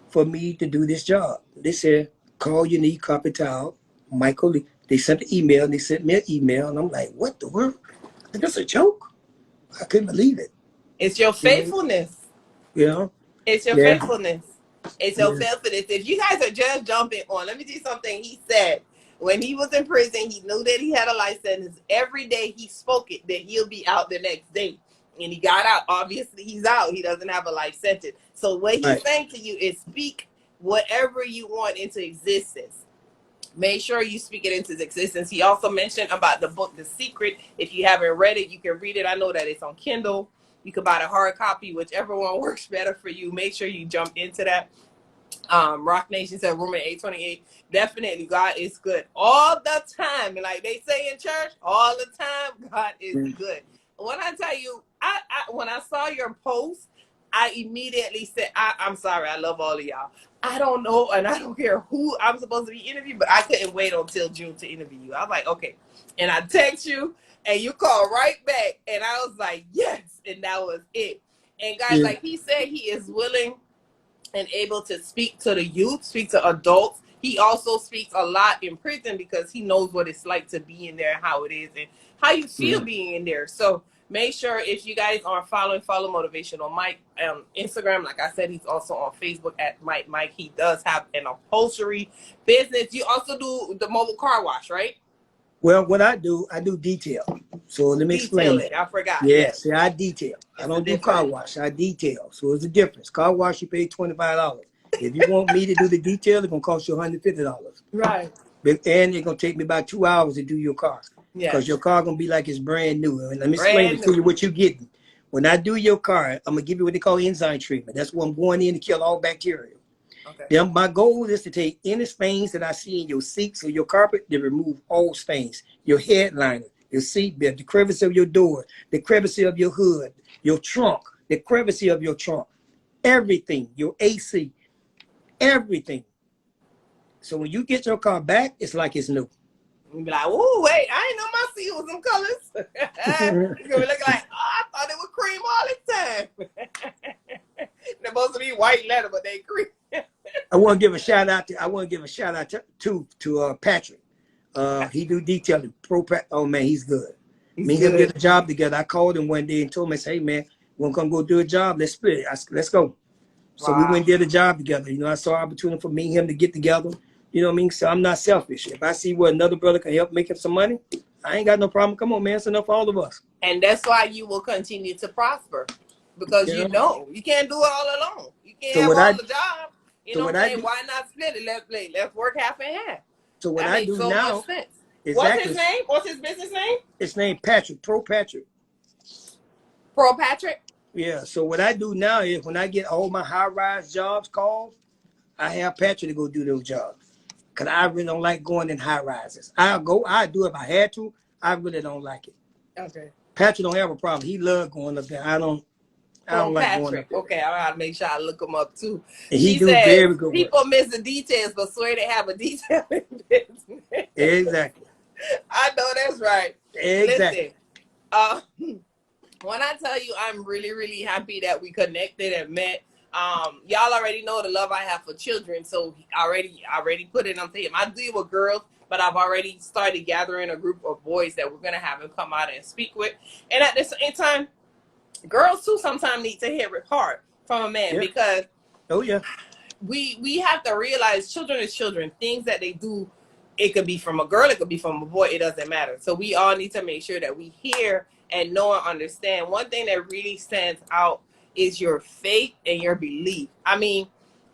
for me to do this job? They said, call Unique Capital, Michaelflee. They sent the email, and they sent me an email, and I'm like, what the world? That's a joke. I couldn't believe it. It's your faithfulness. You know? It's your faithfulness. It's your faithfulness. If you guys are just jumping on, let me tell you something he said. When he was in prison, he knew that he had a life sentence. Every day he spoke it, that he'll be out the next day. And he got out. Obviously, he's out. He doesn't have a life sentence. So what he's saying to you is speak whatever you want into existence, make sure you speak it into existence. He also mentioned about the book, The Secret. If you haven't read it, you can read it. I know that it's on Kindle. You can buy the hard copy, whichever one works better for you. Make sure you jump into that. Rock Nation said, Roman 828. Definitely, God is good all the time. And like they say in church, all the time, God is good. When I tell you, when I saw your post, I immediately said, I'm sorry, I love all of y'all. I don't know, and I don't care who I'm supposed to be interviewed, but I couldn't wait until June to interview you. I was like, okay. And I text you, and you called right back, and I was like, yes, and that was it. And guys, like he said, he is willing and able to speak to the youth, speak to adults. He also speaks a lot in prison because he knows what it's like to be in there, how it is, and how you feel being in there. So make sure, if you guys aren't following, follow Motivational Mike on Instagram. Like I said, he's also on Facebook at Mike Mike. He does have an upholstery business. You also do the mobile car wash, right? Well, what I do detail. So let me explain. Detailing, I forgot. Yes, see, I detail. It's I don't do car wash. I detail. So it's a difference. Car wash, you pay $25. If you want me to do the detail, it's gonna cost you $150. Right. And it's gonna take me about 2 hours to do your car. Because your car gonna be like it's brand new. And let me explain to you what you're getting. When I do your car, I'm gonna give you what they call enzyme treatment. That's what I'm going in to kill all bacteria. Okay. Then my goal is to take any stains that I see in your seats or your carpet, to remove all stains. Your headliner, your seat belt, the crevice of your door, the crevice of your hood, your trunk, the crevice of your trunk, everything, your AC, everything. So when you get your car back, it's like it's new. You be like, oh, wait, I didn't know my seat was them colors. It's going to be looking like, oh, I thought it was cream all the time. They're supposed to be white leather, but they cream. I want to give a shout out to Patrick. He do detailing. Oh man, he's good. Me and him did a job together. I called him one day and told him, I said, hey man, we're gonna come go do a job. Let's split it. Let's go. So we went and did a job together. You know, I saw an opportunity for me and him to get together. You know what I mean? So I'm not selfish. If I see where another brother can help make him some money, I ain't got no problem. Come on, man. It's enough for all of us. And that's why you will continue to prosper. Because you know you can't do it all alone. You can't have all the job. You know what I'm saying? Why not split it? Let's work half and half. So what I do now, what's his name? What's his business name? It's named Patrick, Pro Patrick. Pro Patrick? Yeah. So what I do now is when I get all my high-rise jobs called, I have Patrick to go do those jobs. Because I really don't like going in high-rises. I'd do it if I had to. I really don't like it. Okay. Patrick don't have a problem. He loves going up there. I don't like Patrick. going up there. Okay, I gotta make sure I look him up too. And he do very good people work. miss the details, but swear they have a detailing business. Exactly. I know that's right. Exactly. Listen, when I tell you, I'm really, really happy that we connected and met. Y'all already know the love I have for children, so I already put it on him. I deal with girls, but I've already started gathering a group of boys that we're gonna have him come out and speak with. And at the same time, girls too sometimes need to hear it hard from a man because we have to realize children is children. Things that they do, it could be from a girl, it could be from a boy, it doesn't matter. So we all need to make sure that we hear and know and understand. One thing that really stands out is your faith and your belief. I mean,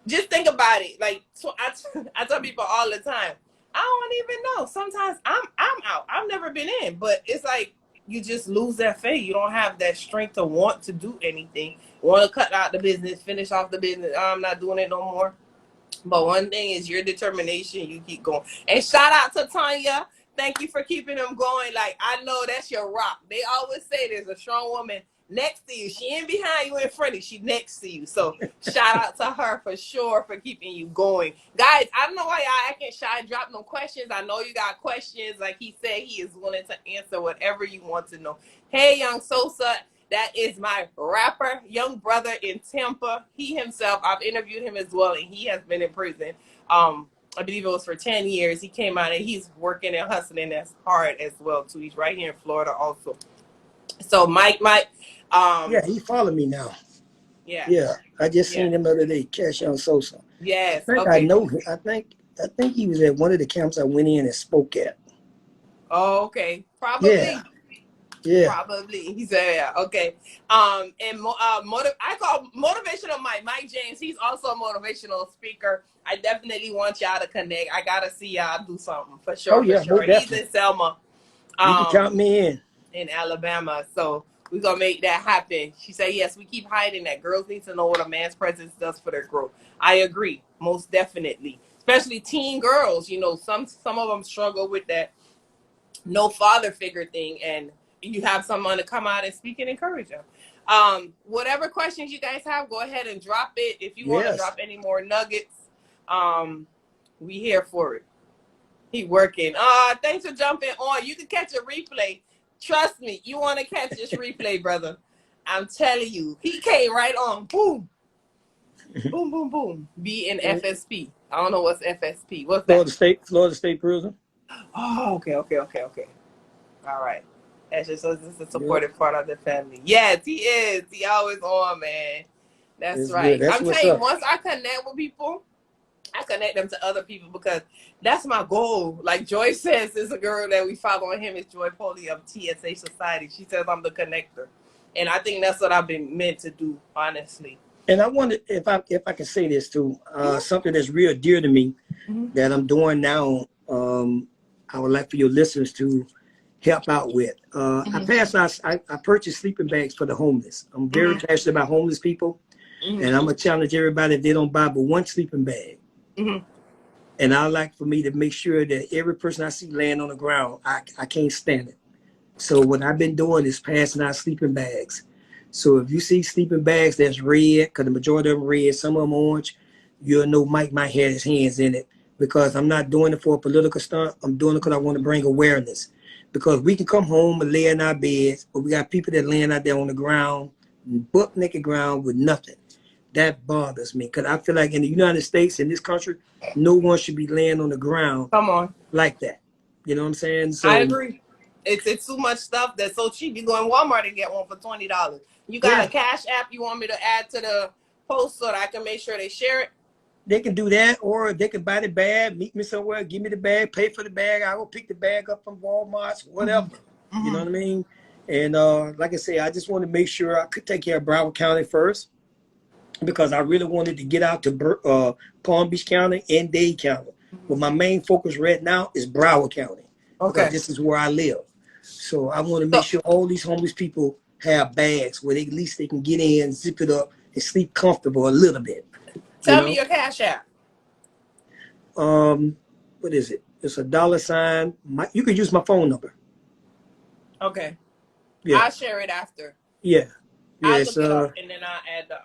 just think about it. Like, so I tell people all the time, I don't even know. Sometimes I'm out. I've never been in, but it's like you just lose that faith. You don't have that strength to want to do anything. Want to cut out the business, finish off the business. I'm not doing it no more. But one thing is your determination. You keep going. And shout out to Tanya. Thank you for keeping them going. Like, I know that's your rock. They always say there's a strong woman next to you. She ain't behind you, in front of you. She next to you. So shout out to her for sure for keeping you going. Guys, I don't know why y'all acting shy. Drop no questions. I know you got questions. Like he said, he is willing to answer whatever you want to know. Hey, Young Sosa. That is my rapper, young brother in Tampa. He himself, I've interviewed him as well, and he has been in prison. I believe it was for 10 years. He came out and he's working and hustling as hard as well, too. He's right here in Florida also. So, Mike. Yeah, he followed me now. Yeah. I just seen him the other day, Cash App Sosa. Yes. I think I know him. I think he was at one of the camps I went in and spoke at. Oh, okay. Probably. Yeah. Probably. He said, yeah. Okay. I call Motivational Mike, Mike James. He's also a motivational speaker. I definitely want y'all to connect. I gotta see y'all do something for Oh sure, for yeah, sure. most He's definitely. in Selma, You can count um, me in. in Alabama. So we're gonna make that happen. She said, yes, we keep hiding that. Girls need to know what a man's presence does for their growth. I agree, most definitely. Especially teen girls, you know, some of them struggle with that no father figure thing, and you have someone to come out and speak and encourage them. Whatever questions you guys have, go ahead and drop it. If you want to Yes. drop any more nuggets, we here for it. He working. Thanks for jumping on. You can catch a replay. Trust me, you want to catch this replay, brother. I'm telling you, he came right on. Boom, boom, boom, boom. Be in FSP. I don't know what's FSP. What's that? Florida State Prison. Oh, okay. All right. That's just so this is a Yep. supportive part of the family. Yes, he is. He always on, man. That's It's good. right. That's I'm what's telling you, up. once I connect with people, I connect them to other people because that's my goal. Like Joy says, there's a girl that we follow on him is Joy Polly of TSA Society. She says I'm the connector. And I think that's what I've been meant to do, honestly. And I wonder if I can say this too, something that's real dear to me that I'm doing now. I would like for your listeners to help out with. I purchased sleeping bags for the homeless. I'm very passionate about homeless people, and I'm gonna challenge everybody if they don't buy but one sleeping bag. And I like for me to make sure that every person I see laying on the ground, I can't stand it. So what I've been doing is passing out sleeping bags. So if you see sleeping bags that's red, because the majority of them red, some of them orange, you'll know Mike might have his hands in it. Because I'm not doing it for a political stunt. I'm doing it because I want to bring awareness. Because we can come home and lay in our beds, but we got people that laying out there on the ground, butt naked ground with nothing. That bothers me because I feel like in the United States, in this country, no one should be laying on the ground Come on. like that. You know what I'm saying? I So agree. It's too much stuff that's so cheap. You go in Walmart and get one for $20. You got a yeah, Cash App you want me to add to the post so that I can make sure they share it? they can do that, or they can buy the bag, meet me somewhere, give me the bag, pay for the bag. I will pick the bag up from Walmart, whatever. You know what I mean? And like I say, I just want to make sure I could take care of Broward County first because I really wanted to get out to Palm Beach County and Dade County. But my main focus right now is Broward County because Okay. this is where I live. So I want to make So sure all these homeless people have bags where at least they can get in, zip it up, and sleep comfortable a little bit. You tell me know? your Cash App. What is it? It's a dollar sign. You can use my phone number. Okay. Yeah, I'll share it after. yeah, yeah. I'll It's look it up and then I'll add the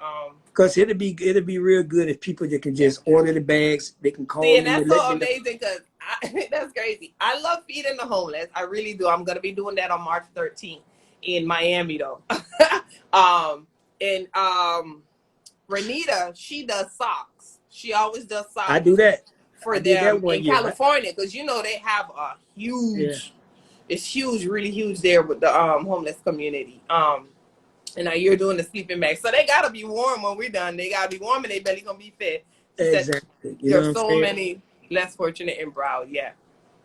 because it'd be real good if people that can yeah. just order the bags. They can See, call and me that's and let so me know. amazing because that's crazy. I love feeding the homeless. I really do. I'm gonna be doing that on March 13th in Miami though. And Renita, she does socks. She always does I do socks that. for I did that them one in year. California because you know they have a Yeah, huge, it's huge, really huge there with the homeless community. And now you're doing the sleeping bag, so they gotta be warm when we're done. They gotta be warm and they belly gonna be fed. She said exactly. You know what there's I'm so saying? many less fortunate in Broward. Yeah,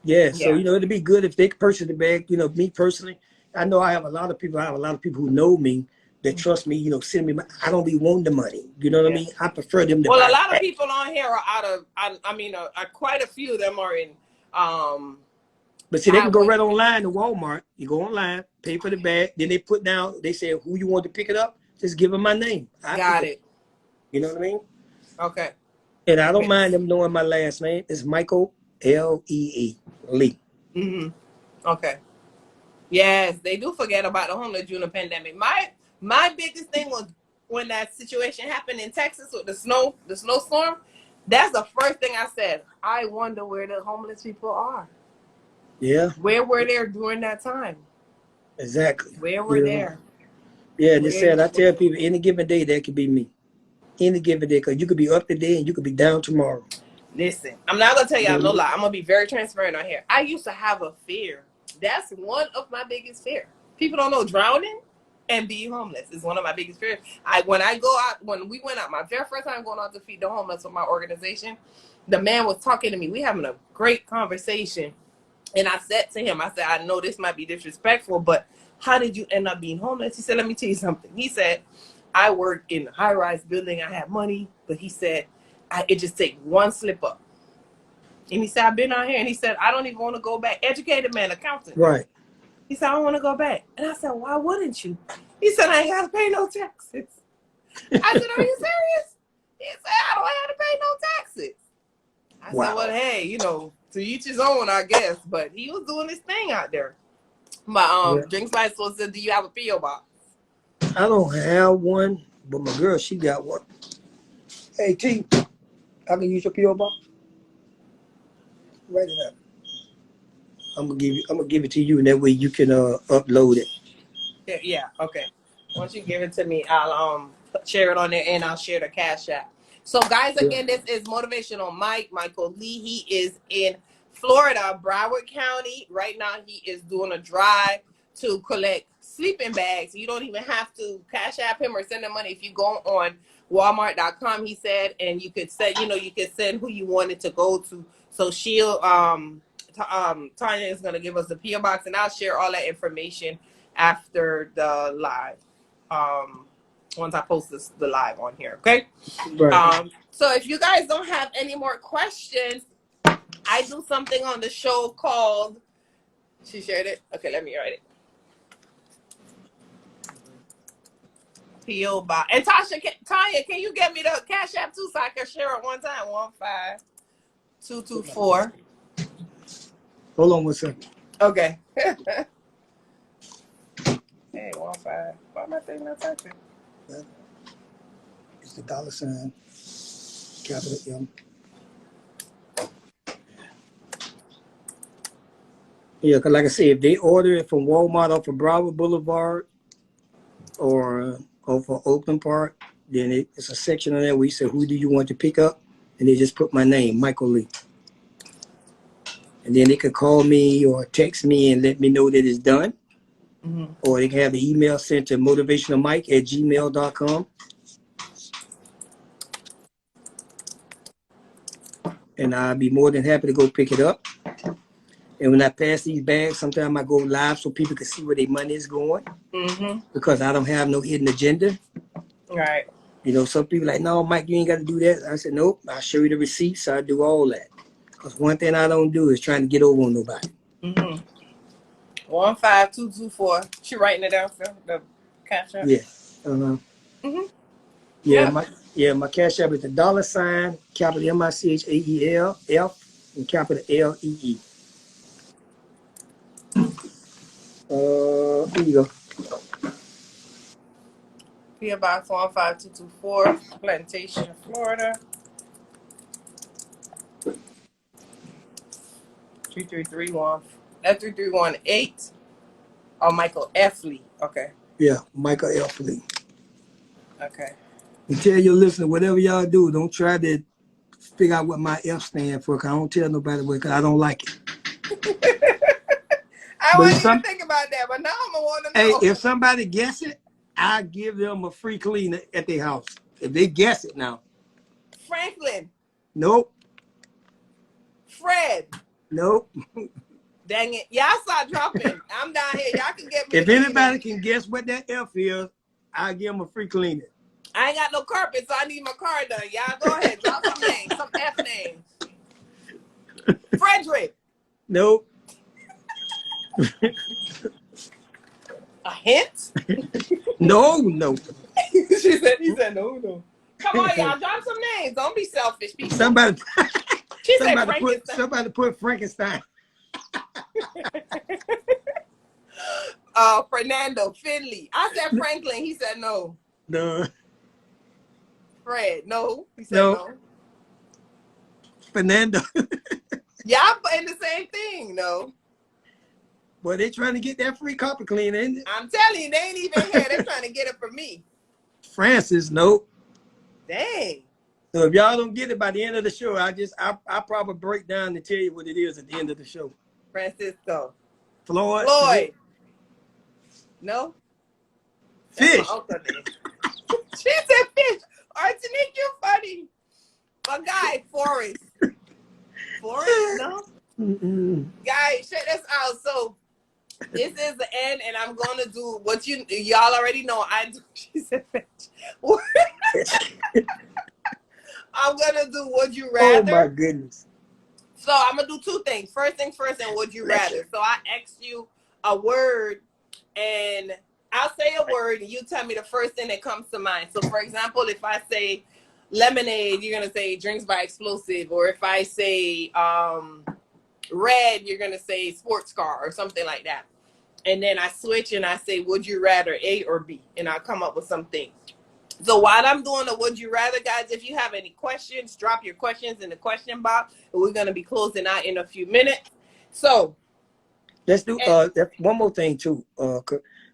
Yeah. So yeah, it'd be good if they could purchase the bag. Me personally, I know I have a lot of people. I have a lot of people who know me that trust me. Send me. I don't be wanting the money. You know what I yeah. mean? I prefer them to Well, a buy the lot of bag. people on here are out of. I mean, quite a few of them are in. But see, they I can go went. right online to Walmart. You go online, pay for the bag. Then they put down, they say who you want to pick it up. Just give them my name. I pick Got it up. it. You know what I mean? Okay. And I don't mind Yes. them knowing my last name. It's Michael Lee. Lee. Okay. Yes, they do forget about the homeless during the pandemic. My biggest thing was when that situation happened in Texas with the snowstorm. That's the first thing I said. I wonder where the homeless people are. Yeah, Where were they during that time? exactly. Where were You know. they? Yeah, they Where? said I tell people any given day that could be me. Any given day, because you could be up today and you could be down tomorrow. Listen, I'm not gonna tell You know y'all what I no mean? lie. I'm gonna be very transparent on here. I used to have a fear. That's one of my biggest fears. People don't know drowning and being homeless is one of my biggest fears. When we went out, my very first time going out to feed the homeless with my organization, the man was talking to me. We having a great conversation, And I said to him, I said, I know this might be disrespectful, but how did you end up being homeless? He said, let me tell you something. He said, I work in a high-rise building. I have money. But he said, it just take one slip up. And he said, I've been out here. And he said, I don't even want to go back. Educated man, accountant. Right. He said, I don't want to go back. And I said, why wouldn't you? He said, I ain't got to pay no taxes. I said, are you serious? He said, I don't have to pay no taxes. I said, well, hey, you know, to each his own, I guess. But he was doing his thing out there. But Drinks by Soul said, do you have a P.O. box? I don't have one, but my girl, she got one. Hey, T, I can use your P.O. box? Write it up. I'm gonna give it to you, and that way you can upload it. Yeah, okay. Once you give it to me, I'll share it on there, and I'll share the Cash App. So, guys, again, this is Motivational Mike, Michael Lee. He is in Florida, Broward County. Right now, he is doing a drive to collect sleeping bags. You don't even have to Cash App him or send him money. If you go on Walmart.com, he said, and you could send, you could send who you wanted to go to. So she'll Tanya is gonna give us the PO box, and I'll share all that information after the live. Once I post the live on here, okay? Right. So if you guys don't have any more questions, I do something on the show called. She shared it. Okay, let me write it. PO box. And Tanya, can you get me the Cash App too, so I can share it one time? 15224. Hold on one second. Okay. Hey, 15. Why am I saying not typing? It's the $, capital M. Yeah, because like I said, if they order it from Walmart off of Broward Boulevard or off of Oakland Park, then it's a section on there where you say, who do you want to pick up? And they just put my name, Michael Lee. And then they could call me or text me and let me know that it's done. Mm-hmm. Or they can have an email sent to motivationalmike@gmail.com. And I'll be more than happy to go pick it up. And when I pass these bags, sometimes I go live so people can see where their money is going. Mm-hmm. Because I don't have no hidden agenda. Right. You know, some people like, no, Mike, you ain't got to do that. I said, nope, I'll show you the receipts. I do all that. Because one thing I don't do is trying to get over on nobody. Mm-hmm. 15224. She writing it down for the Cash App? Yeah. Uh-huh. Mm-hmm. My Cash App is the $, capital MICHAEL, F, and capital LEE. Here you go. PO Box 15224, Plantation, Florida. 3318. Oh, Michaelflee. Okay. Yeah, Michaelflee. Okay. And tell your listener, whatever y'all do, don't try to figure out what my F stand for, because I don't tell nobody what, because I don't like it. I wasn't even thinking about that, but now I'm going to want to know. Hey, if somebody guess it, I give them a free cleaner at their house. If they guess it now. Franklin. Nope. Fred. Nope. Dang it. Y'all start dropping. I'm down here. Y'all can get me. If anybody can guess what that F is, I'll give them a free cleaner. I ain't got no carpet, so I need my car done. Y'all go ahead. Drop some names. Some F names. Frederick. Nope. A hint? No. He said no. Come on, y'all. Drop some names. Don't be selfish, people. Somebody put Frankenstein. Fernando Finley. I said Franklin. He said no. No. Fred, no. He said no. Fernando. Y'all putting the same thing, no. Boy, they trying to get that free carpet cleaner, ain't it? I'm telling you, they ain't even here. They're trying to get it from me. Francis, nope. Dang. So if y'all don't get it by the end of the show, I probably break down and tell you what it is at the end of the show. Francisco. Floyd. No. Fish. She said fish. Arsenic, you funny. My guy, Forrest. Forrest? No. Guys, check this out. So this is the end, and I'm gonna do what y'all already know. I do. She said, I'm gonna do would you Oh my rather. goodness. So I'm gonna do two things. First thing first, and would you rather. So I asked you a word, and I'll say a word, and you tell me the first thing that comes to mind. So for example, if I say lemonade, you're gonna say drinks by explosive, or if I say red, you're gonna say sports car or something like that. And then I switch and I say, would you rather A or B? And I'll come up with something. So while I'm doing the would you rather, guys, if you have any questions, drop your questions in the question box. We're going to be closing out in a few minutes. So Let's do one more thing too.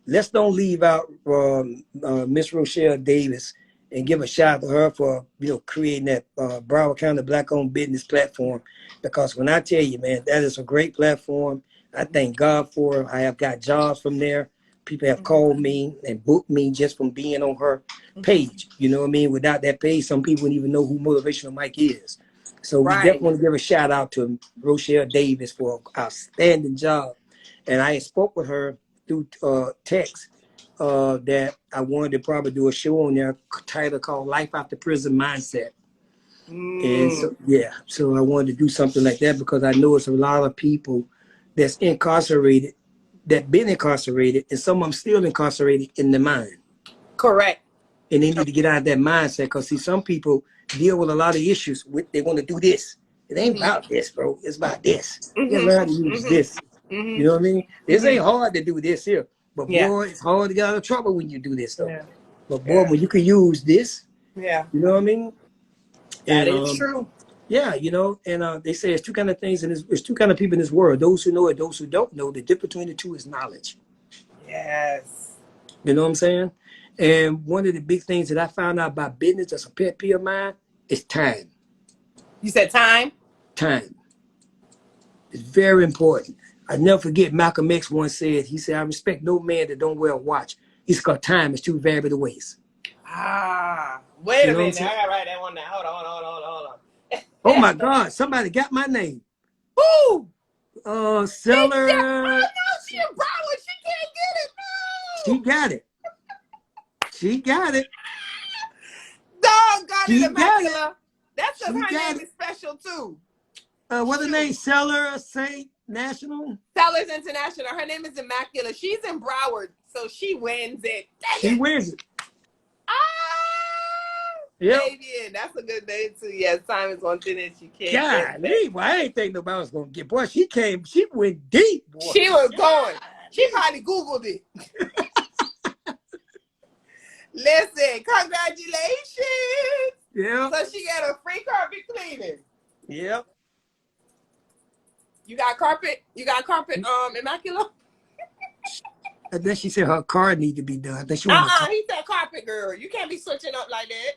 Let's don't leave out Miss Rochelle Davis and give a shout out to her for creating that Broward County Black-owned business platform. Because when I tell you, man, that is a great platform. I thank God for her. I have got jobs from there. People have called me and booked me just from being on her page. You know what I mean? Without that page, some people wouldn't even know who Motivational Mike is. So we definitely want to give a shout out to Rochelle Davis for an outstanding job. And I spoke with her through text that I wanted to probably do a show on there title called Life After Prison Mindset. And so, so I wanted to do something like that because I know it's a lot of people that's incarcerated, that been incarcerated, and some of them still incarcerated in the mind. Correct. And they need to get out of that mindset because, see, some people deal with a lot of issues. They want to do this. It ain't about this, bro. It's about this. You gotta learn how to use this. You know what I mean? This ain't hard to do this here. But boy, it's hard to get out of trouble when you do this stuff. Yeah. But boy, when you can use this, you know what I mean? That is true. Yeah, and they say it's two kind of things, and there's two kind of people in this world: those who know and those who don't know. The difference between the two is knowledge. Yes. You know what I'm saying? And one of the big things that I found out about business that's a pet peeve of mine is time. You said time? Time. It's very important. I never forget Malcolm X once said, he said, I respect no man that don't wear a watch. It's because time is too variable to waste. Wait a minute. I gotta write that one down. Hold on. Oh my God, somebody got my name. Who? Seller. Oh no, she in Broward. She can't get it. No. She got it. She got it. Dog got it, Immaculate. That's because her name is special too. What's her name? Seller Saint National? Sellers International. Her name is Immaculate. She's in Broward, so she wins it. She wins it. Fabian, that's a good name too. Yes, Simon's one thing that she can't get. Well, I ain't think nobody was gonna get. Boy, she went deep. Boy. She was going. She probably Googled it. Listen, congratulations. Yeah. So she got a free carpet cleaning. Yep. You got carpet? Immaculate? And then she said her car need to be done. I think she he said carpet girl. You can't be switching up like that.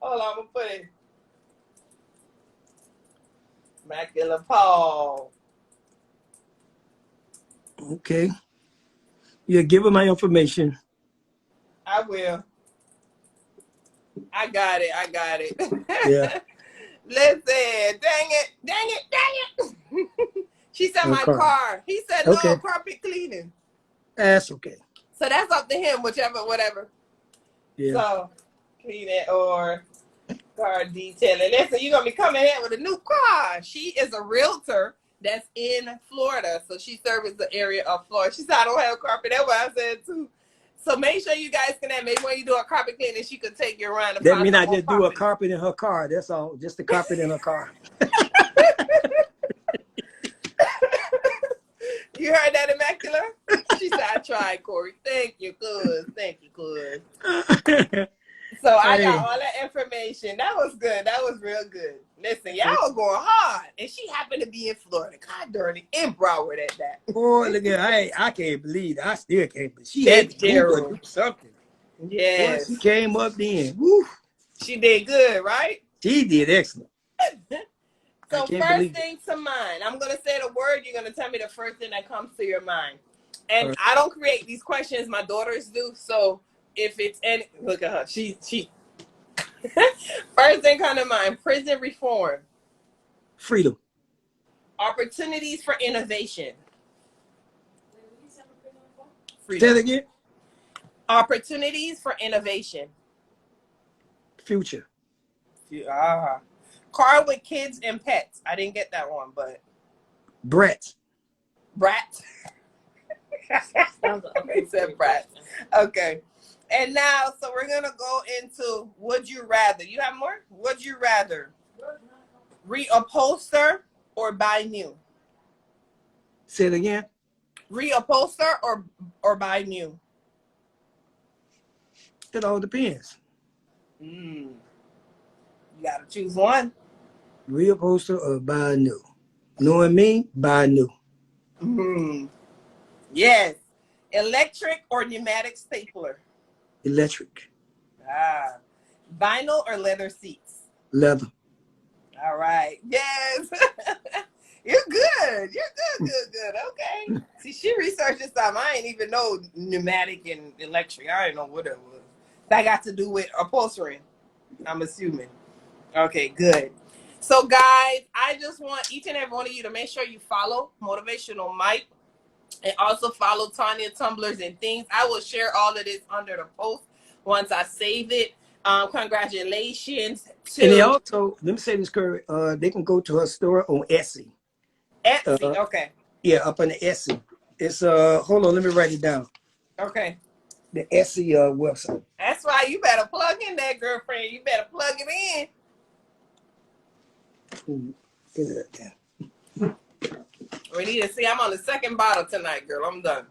Hold on, I'm gonna put it. Immaculate Paul. Okay. Yeah, give her my information. I will. I got it. Yeah. Listen, dang it. She said my car. He said no carpet cleaning. That's okay. So that's up to him, whatever. Yeah. So clean it or car detailing. Listen, you're gonna be coming in with a new car. She is a realtor that's in Florida. So she services the area of Florida. She said I don't have carpet. That's what I said too. So make sure you guys connect. Maybe when you do a carpet cleaning, she could take you around. That means I just do a carpet in her car. That's all. Just the carpet in her car. You heard that, Immaculate? She said, I tried, Corey. Thank you, cuz. So I got all that information. That was good. That was real good. Listen, y'all were going hard. And she happened to be in Florida. God darn it, in Broward at that. Boy, look at her. I can't believe it. I still can't believe it. She had to do something. Yes. Boy, she came up then. Woo. She did good, right? She did excellent. So first thing to mind, I'm going to say the word. You're going to tell me the first thing that comes to your mind. And I don't create these questions. My daughters do. So if it's any, look at her. She first thing come to mind, prison reform. Freedom. Opportunities for innovation. Say it again. Opportunities for innovation. Future. Car with kids and pets. I didn't get that one, but Brett. brat. It said brat. Okay. And now, so we're gonna go into would you rather. You have more? Would you rather reupholster or buy new? Say it again. Reupholster or buy new? It all depends. You gotta choose one. Reupholster or buy new. Knowing me, buy new. Yes. Electric or pneumatic stapler? Electric. Vinyl or leather seats? Leather. All right. Yes. You're good. You're good. Okay. See, she researched this time. I ain't even know pneumatic and electric. I didn't know what it was. That got to do with upholstery, I'm assuming. Okay, good. So, guys, I just want each and every one of you to make sure you follow Motivational Mike and also follow Tanya Tumblers and Things. I will share all of this under the post once I save it. Congratulations to... And they also, let me say this, Curry, they can go to her store on Etsy. Etsy, okay. Yeah, up on the Etsy. It's, hold on, let me write it down. Okay. The Etsy website. That's why you better plug in that, girlfriend. You better plug it in. Get it there. We need to see. I'm on the second bottle tonight, girl. I'm done.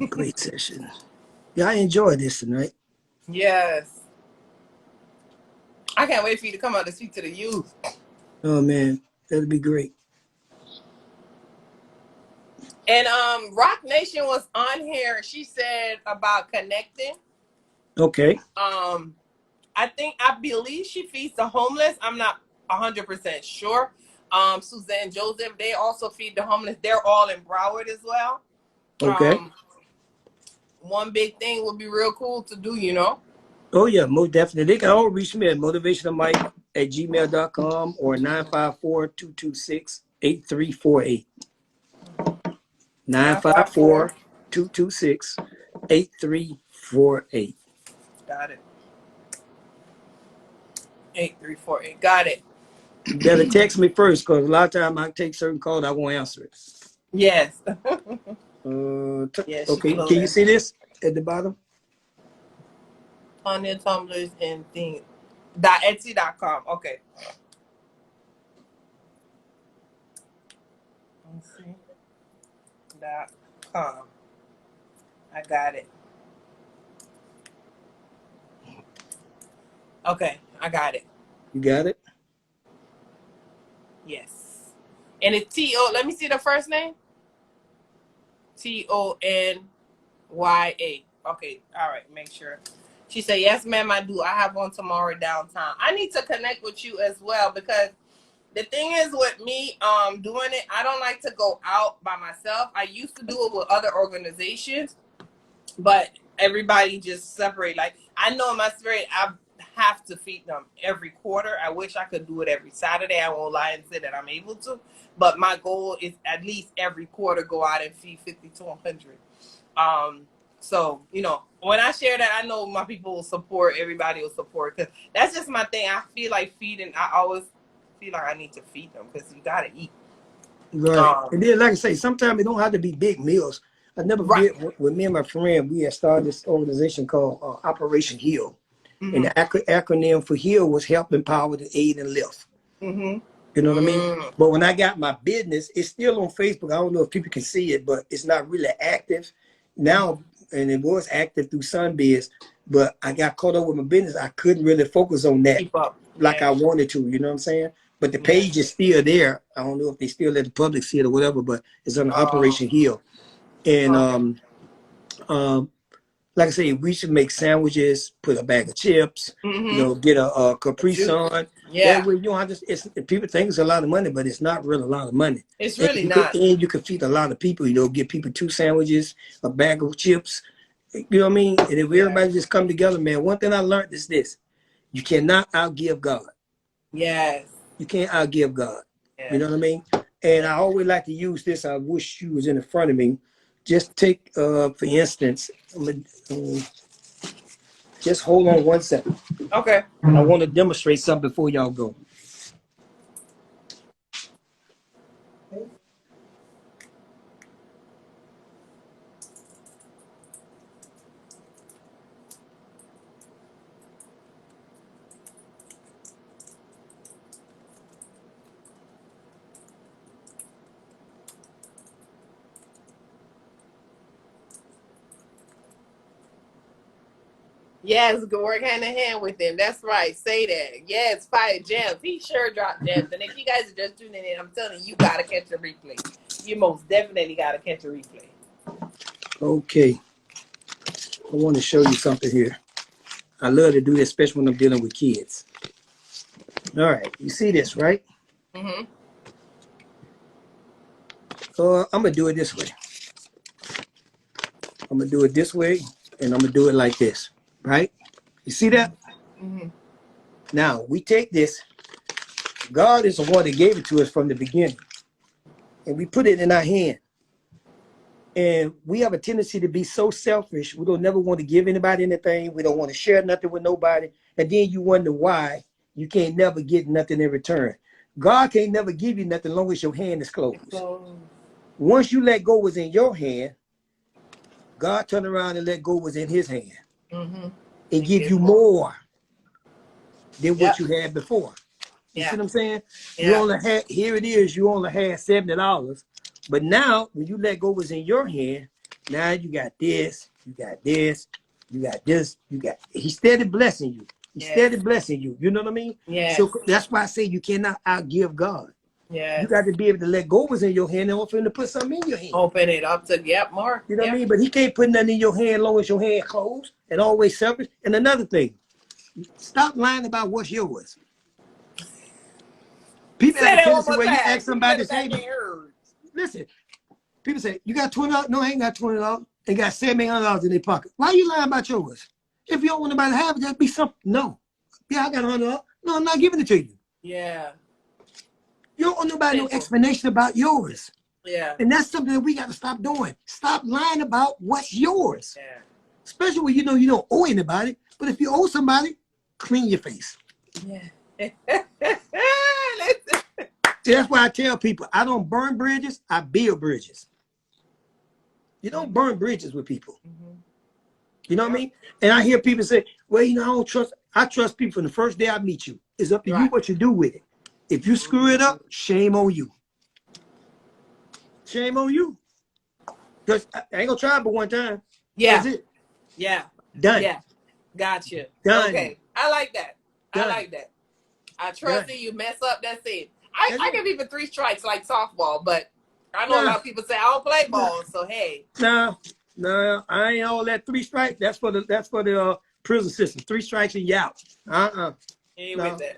Great session. Yeah, I enjoyed this tonight. Yes. I can't wait for you to come out to speak to the youth. Oh, man. That'd be great. And Rock Nation was on here. She said about connecting. Okay. I believe she feeds the homeless. I'm not 100% sure. Suzanne Joseph, they also feed the homeless. They're all in Broward as well. Okay. One big thing would be real cool to do, you know. Oh, yeah, most definitely. They can all reach me at motivationalmike@gmail.com or 954-226-8348. 954-226-8348. Got it. 8348. Got it. You better text me first, because a lot of times I take certain calls, I won't answer it. Yes. Okay, can you see this at the bottom? Tanya Tumblers and Things. Etsy.com. Okay. Let's see. .com. I got it. Okay, I got it. You got it? Yes. And it's T-O. Let me see the first name. TonyA. Okay, all right, make sure. She said, yes, ma'am, I do. I have one tomorrow downtown. I need to connect with you as well, because the thing is with me doing it, I don't like to go out by myself. I used to do it with other organizations, but everybody just separate. Like, I know in my spirit, I have to feed them every quarter. I wish I could do it every Saturday. I won't lie and say that I'm able to, but my goal is at least every quarter go out and feed 50 to 100. So, you know, when I share that, I know my people will support, everybody will support, because that's just my thing. I feel like feeding, I always feel like I need to feed them, because you got to eat. Right. And then, like I say, sometimes it don't have to be big meals. I never forget with me and my friend, we had started this organization called Operation Heal. Mm-hmm. And the acronym for HEAL was Help, Empower, Aid, and Lift. Mm-hmm. You know what I mean? But when I got my business, it's still on Facebook. I don't know if people can see it, but it's not really active now. And it was active through Sunbiz, but I got caught up with my business. I couldn't really focus on that like I wanted to, you know what I'm saying? But the page is still there. I don't know if they still let the public see it or whatever, but it's on Operation Heal. And like I say, we should make sandwiches, put a bag of chips, you know, get a Capri Sun. Yeah. That way you don't have to, people think it's a lot of money, but it's not really a lot of money. It's really not. And you can feed a lot of people, you know, get people 2 sandwiches, a bag of chips. You know what I mean? And if everybody just come together, man, one thing I learned is this. You cannot outgive God. Yes. You can't outgive God. You Yeah. know what I mean? And I always like to use this. I wish you was in front of me. Just take, for instance, just hold on 1 second. Okay. I want to demonstrate something before y'all go. Yes, go work hand in hand with him. That's right. Say that. Yes, fire gems. He sure dropped gems. And if you guys are just tuning in, I'm telling you, you gotta catch the replay. You most definitely gotta catch a replay. Okay. I want to show you something here. I love to do this, especially when I'm dealing with kids. All right. You see this, right? Mm-hmm. I'm going to do it this way. I'm going to do it this way, and I'm going to do it like this, right? You see that? Mm-hmm. Now, we take this. God is the one that gave it to us from the beginning, and we put it in our hand. And we have a tendency to be so selfish. We don't never want to give anybody anything. We don't want to share nothing with nobody. And then you wonder why you can't never get nothing in return. God can't never give you nothing as long as your hand is closed. Once you let go was in your hand, God turned around and let go was in his hand. Mm-hmm. And give you more than what Yep. you had before. You Yeah. see what I'm saying? You Yeah. only had, here it is, you only had $70. But now, when you let go was in your hand, now you got this, you got this, you got this, you got, he's steady blessing you. He's Yes. steady blessing you. You know what I mean? Yes. So that's why I say you cannot outgive God. Yes. You got to be able to let go was in your hand and for him to put something in your hand. Open it up to, yep, more. You know what I mean? But he can't put nothing in your hand as long as your hand closed and always selfish. And another thing, stop lying about what's yours. People Say have a that one tendency more where you time. ask somebody to say, Say, listen, people say, you got $20? No, I ain't got $20. They got $700 in their pocket. Why are you lying about yours? If you don't want nobody to have it, just be something. No. Yeah, I got $100. No, I'm not giving it to you. yeah. You don't want nobody no explanation about yours. Yeah. And that's something that we got to stop doing. Stop lying about what's yours. Yeah. Especially when you know you don't owe anybody. But if you owe somebody, clean your face. Yeah. See, that's why I tell people, I don't burn bridges, I build bridges. You don't burn bridges with people. Mm-hmm. You know what I mean? And I hear people say, well, you know, I trust people from the first day I meet you. It's up to you what you do with it. If you screw it up, shame on you. Shame on you. Because I ain't gonna try it but one time. Yeah. That's it. Yeah. Done. Yeah. Gotcha. Done. Okay. I like that. Done. I like that. I trust that you mess up, that's it. I give people 3 strikes like softball, but I know a lot of people say I don't play ball, so hey. No, I ain't all that 3 strikes. That's for the prison system. 3 strikes and you out. Ain't with that.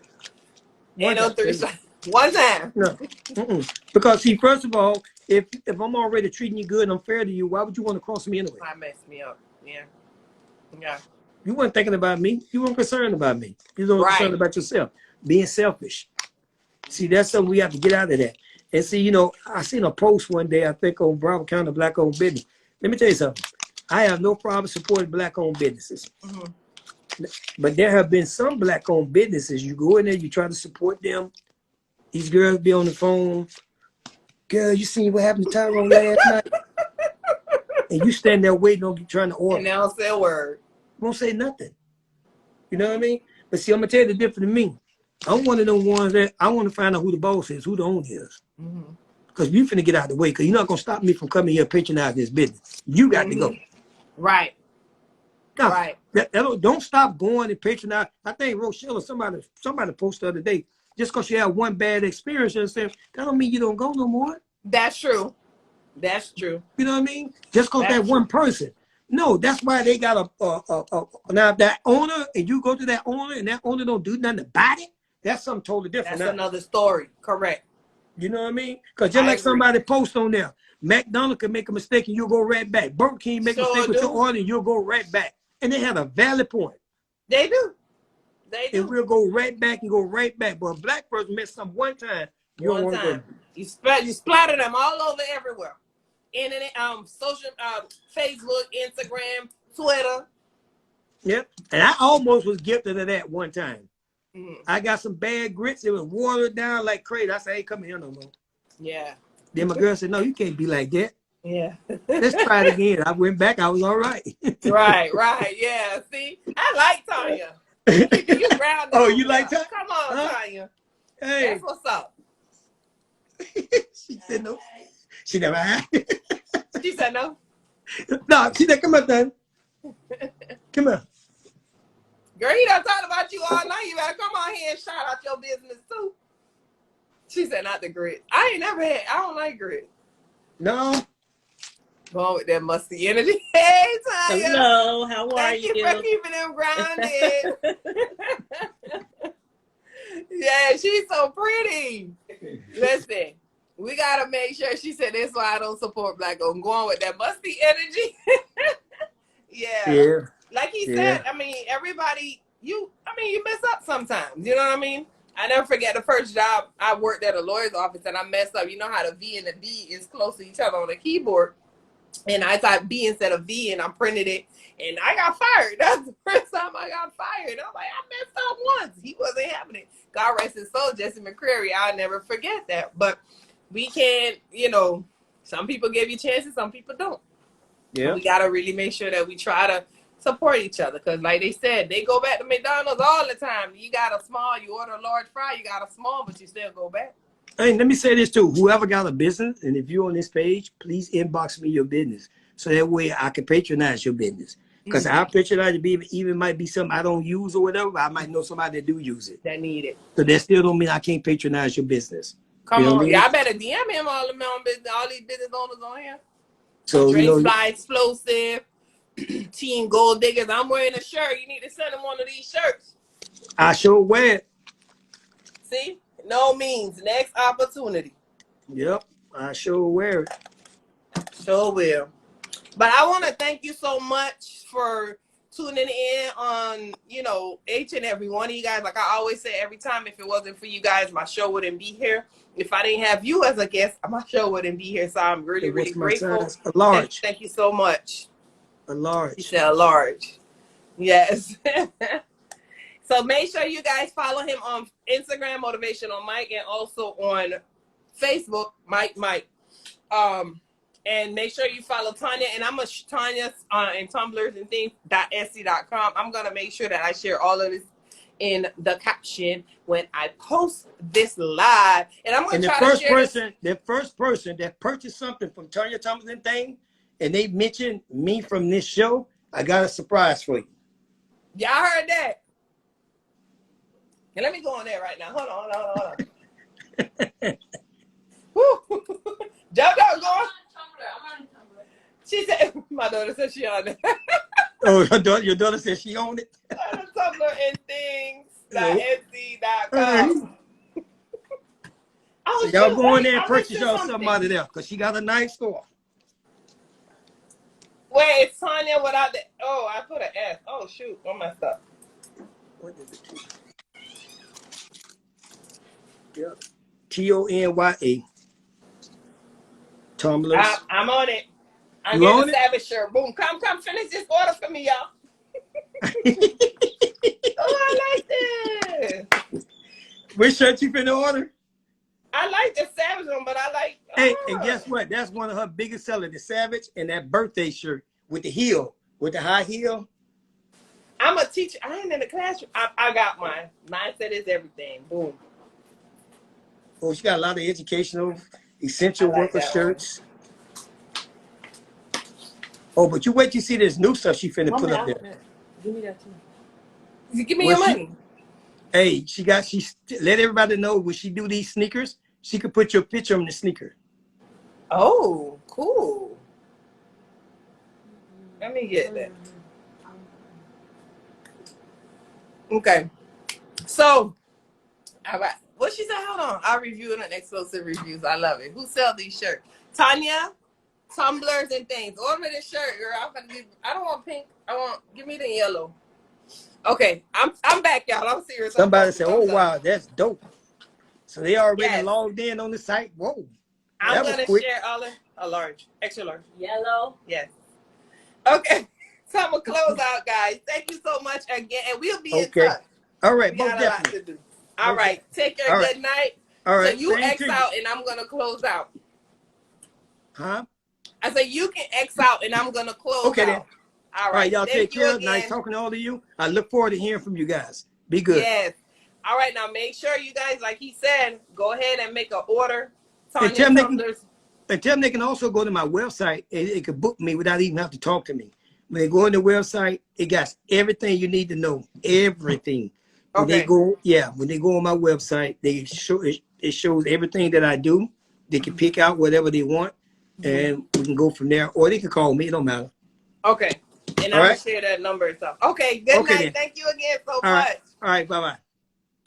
Ain't no 3 strikes. One time. No. Because see, first of all, if I'm already treating you good and I'm fair to you, why would you want to cross me anyway? That messed me up. Yeah. Yeah. You weren't thinking about me. You weren't concerned about me. You were concerned about yourself. Being selfish. See, that's something we have to get out of that. And see, you know, I seen a post one day, I think on Broward County Black-owned business. Let me tell you something. I have no problem supporting Black-owned businesses. Mm-hmm. But there have been some Black-owned businesses. You go in there, you try to support them. These girls be on the phone. Girl, you seen what happened to Tyrone last night? And you stand there waiting on you trying to order. And they don't say a word. Won't say nothing. You know what I mean? But see, I'm going to tell you the difference in me. I'm one of them ones that I want to find out who the boss is, who the owner is. Because you finna get out of the way, because you're not going to stop me from coming here pitching out this business. You got to go. Right. Now, right. Don't stop going and pitching out. I think Rochelle or somebody posted the other day, just because you have one bad experience, that don't mean you don't go no more. That's true. That's true. You know what I mean? Just because that one person. No, that's why they got now that owner, and you go to that owner, and that owner don't do nothing about it. That's something totally different. That's another story. Correct. You know what I mean? Because just like somebody post on there, McDonald's can make a mistake and you'll go right back. Burger King make a mistake with your order and you'll go right back. And they have a valid point. They do. They do. And we'll go right back and go right back. But a black person messed up one time, You don't One want to time. go. You splatter them all over everywhere. Internet, social, Facebook, Instagram, Twitter. Yep. And I almost was gifted of that one time. Mm-hmm. I got some bad grits. It was watered down like crazy. I said, hey, come here no more. Yeah. Then my girl said, no, you can't be like that. Yeah. Let's try it again. I went back. I was all right. Right. Yeah. See, I like Tanya. Keeping you grounded. Oh, you like that? that? Come on, huh? Tanya. Hey. That's what's up. She said no. She never had. She said no. No, she said, come on, son. Come here. Girl, he done talked about you all night. You better come on here and shout out your business too. She said not the grit. I don't like grit. No. Going with that musty energy. Hey, Tanya. Hello, how are Thank you for keeping them grounded. Yeah, she's so pretty. Listen, we gotta make sure. She said that's why I don't support black. I'm going with that musty energy. Yeah. Like he said, I mean, everybody, you mess up sometimes. You know what I mean? I never forget the first job I worked at a lawyer's office and I messed up. You know how the V and the D is close to each other on the keyboard. And I typed B instead of V and I printed it and I got fired. That's the first time I got fired. I'm like, I messed up once. He wasn't having it. God rest his soul, Jesse McCreary. I'll never forget that. But we can't, some people give you chances, some people don't. Yeah. We got to really make sure that we try to support each other. Because like they said, they go back to McDonald's all the time. You got a small, you order a large fry, you got a small, but you still go back. Hey, let me say this too. Whoever got a business, and if you're on this page, please inbox me your business. So that way I can patronize your business. Because our patronize even might be something I don't use or whatever, but I might know somebody that do use it. That need it. So that still don't mean I can't patronize your business. Come on. Yeah, I better DM him all these business owners on here. So, Fly Explosive, Team Gold Diggers. I'm wearing a shirt. You need to send him one of these shirts. I sure wear it. See? No means. Next opportunity. Yep. I sure wear it. Sure will. But I want to thank you so much for tuning in on, each and every one of you guys. Like I always say every time, if it wasn't for you guys, my show wouldn't be here. If I didn't have you as a guest, my show wouldn't be here. So I'm really, really grateful. A large. Thank you so much. A large. She said a large. Yes. So make sure you guys follow him on Instagram, Motivational Mike, and also on Facebook, Mike. And make sure you follow Tanya, and I'm Tanya's and Tumblrs and things .etsy.com. I'm gonna make sure that I share all of this in the caption when I post this live. And I'm gonna try to share the first person that purchased something from Tanya Thompson thing, and they mentioned me from this show, I got a surprise for you. Y'all heard that? And let me go on there right now. Hold on. Woo. JoJo going. She said, my daughter said she on it. Oh, your daughter said she owned it? Tumblr and things.etsy.com. So y'all go in there and purchase y'all something out of there, because she got a nice store. Wait, it's Tanya without the... Oh, I put an S. Oh, shoot. I messed up. What is it? Yep. Tonya. Tumblrs. I'm on it. I'm getting a Savage shirt. Boom. Come finish this order for me, y'all. Oh, I like this. Which shirt you finna order? I like the Savage one, but I like... Hey, and guess what? That's one of her biggest sellers, the Savage and that birthday shirt with the heel, with the high heel. I'm a teacher. I ain't in the classroom. I got mine. Mindset is everything. Boom. Oh, she got a lot of educational, essential worker shirts. One. Oh, but you wait till you see this new stuff she finna put up there. Give me that too. Give me your money. Hey, she let everybody know when she do these sneakers, she could put your picture on the sneaker. Oh, cool. Let me get that. Okay. So, all right. What she said? Hold on. I'll review it on exclusive reviews. I love it. Who sell these shirts? Tanya, Tumblrs and things. Order this shirt, girl. I don't want pink. Give me the yellow. Okay, I'm back, y'all. I'm serious. Somebody said, "Oh wow, that's dope." So they already Yes. logged in on the site. Whoa, I'm that was gonna quick. share a large, extra large. Yellow. Yes. Okay. So I'm gonna close out, guys. Thank you so much again, and we'll be in Okay. touch. All right. We Most got a lot definitely. to do. All Most right. definitely. Take care. All right. Good night. All So right. you Same X to you. out, and I'm gonna close out. Huh? I said you can X out, and I'm gonna close Okay then. out. All All right, right. y'all take Thank you care. Nice again. talking to all of you. I look forward to hearing from you guys. Be good. Yes. All right. Now make sure you guys, like he said, go ahead and make an order. And Tanya tell them Tumblers. they can also go to my website and it can book me without even have to talk to me. When they go on the website, it got everything you need to know. Everything. When they Okay. go, when they go on my website, it shows everything that I do. They can pick out whatever they want, and we can go from there. Or they can call me. It don't matter. Okay. And All I'm gonna right. share that number and stuff. Okay. Good Okay night. then. Thank you again so All right. much. All right. Bye bye.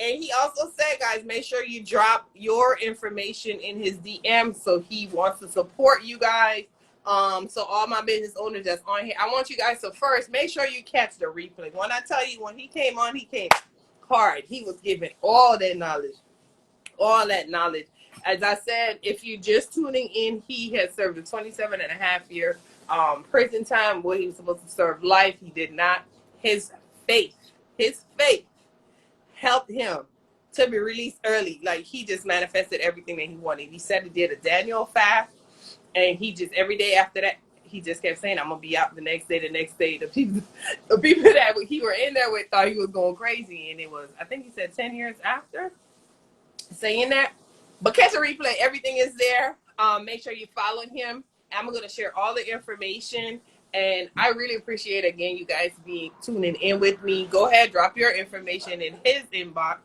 And he also said, guys, make sure you drop your information in his DM, so he wants to support you guys. So all my business owners that's on here, I want you guys to first make sure you catch the replay. When I tell you, when he came on, he came hard. He was giving all that knowledge. All that knowledge. As I said, if you're just tuning in, he has served a 27.5-year prison time where he was supposed to serve life. He did not. His faith helped him to be released early. Like, he just manifested everything that he wanted. He said he did a Daniel fast, and he just, every day after that, he just kept saying, I'm going to be out the next day. The people that he were in there with thought he was going crazy. And it was, I think he said 10 years after saying that. But catch a replay. Everything is there. Make sure you follow him. I'm going to share all the information. And I really appreciate, again, you guys being tuning in with me. Go ahead, drop your information in his inbox.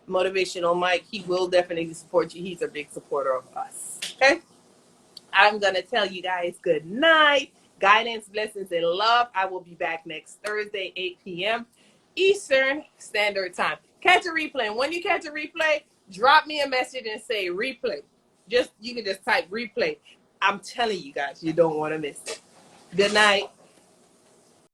Motivational Mike. He will definitely support you. He's a big supporter of us. Okay? I'm going to tell you guys good night. Guidance, blessings, and love. I will be back next Thursday, 8 p.m. Eastern Standard Time. Catch a replay. And when you catch a replay, drop me a message and say replay. You can just type replay. I'm telling you guys, you don't want to miss it. Good night.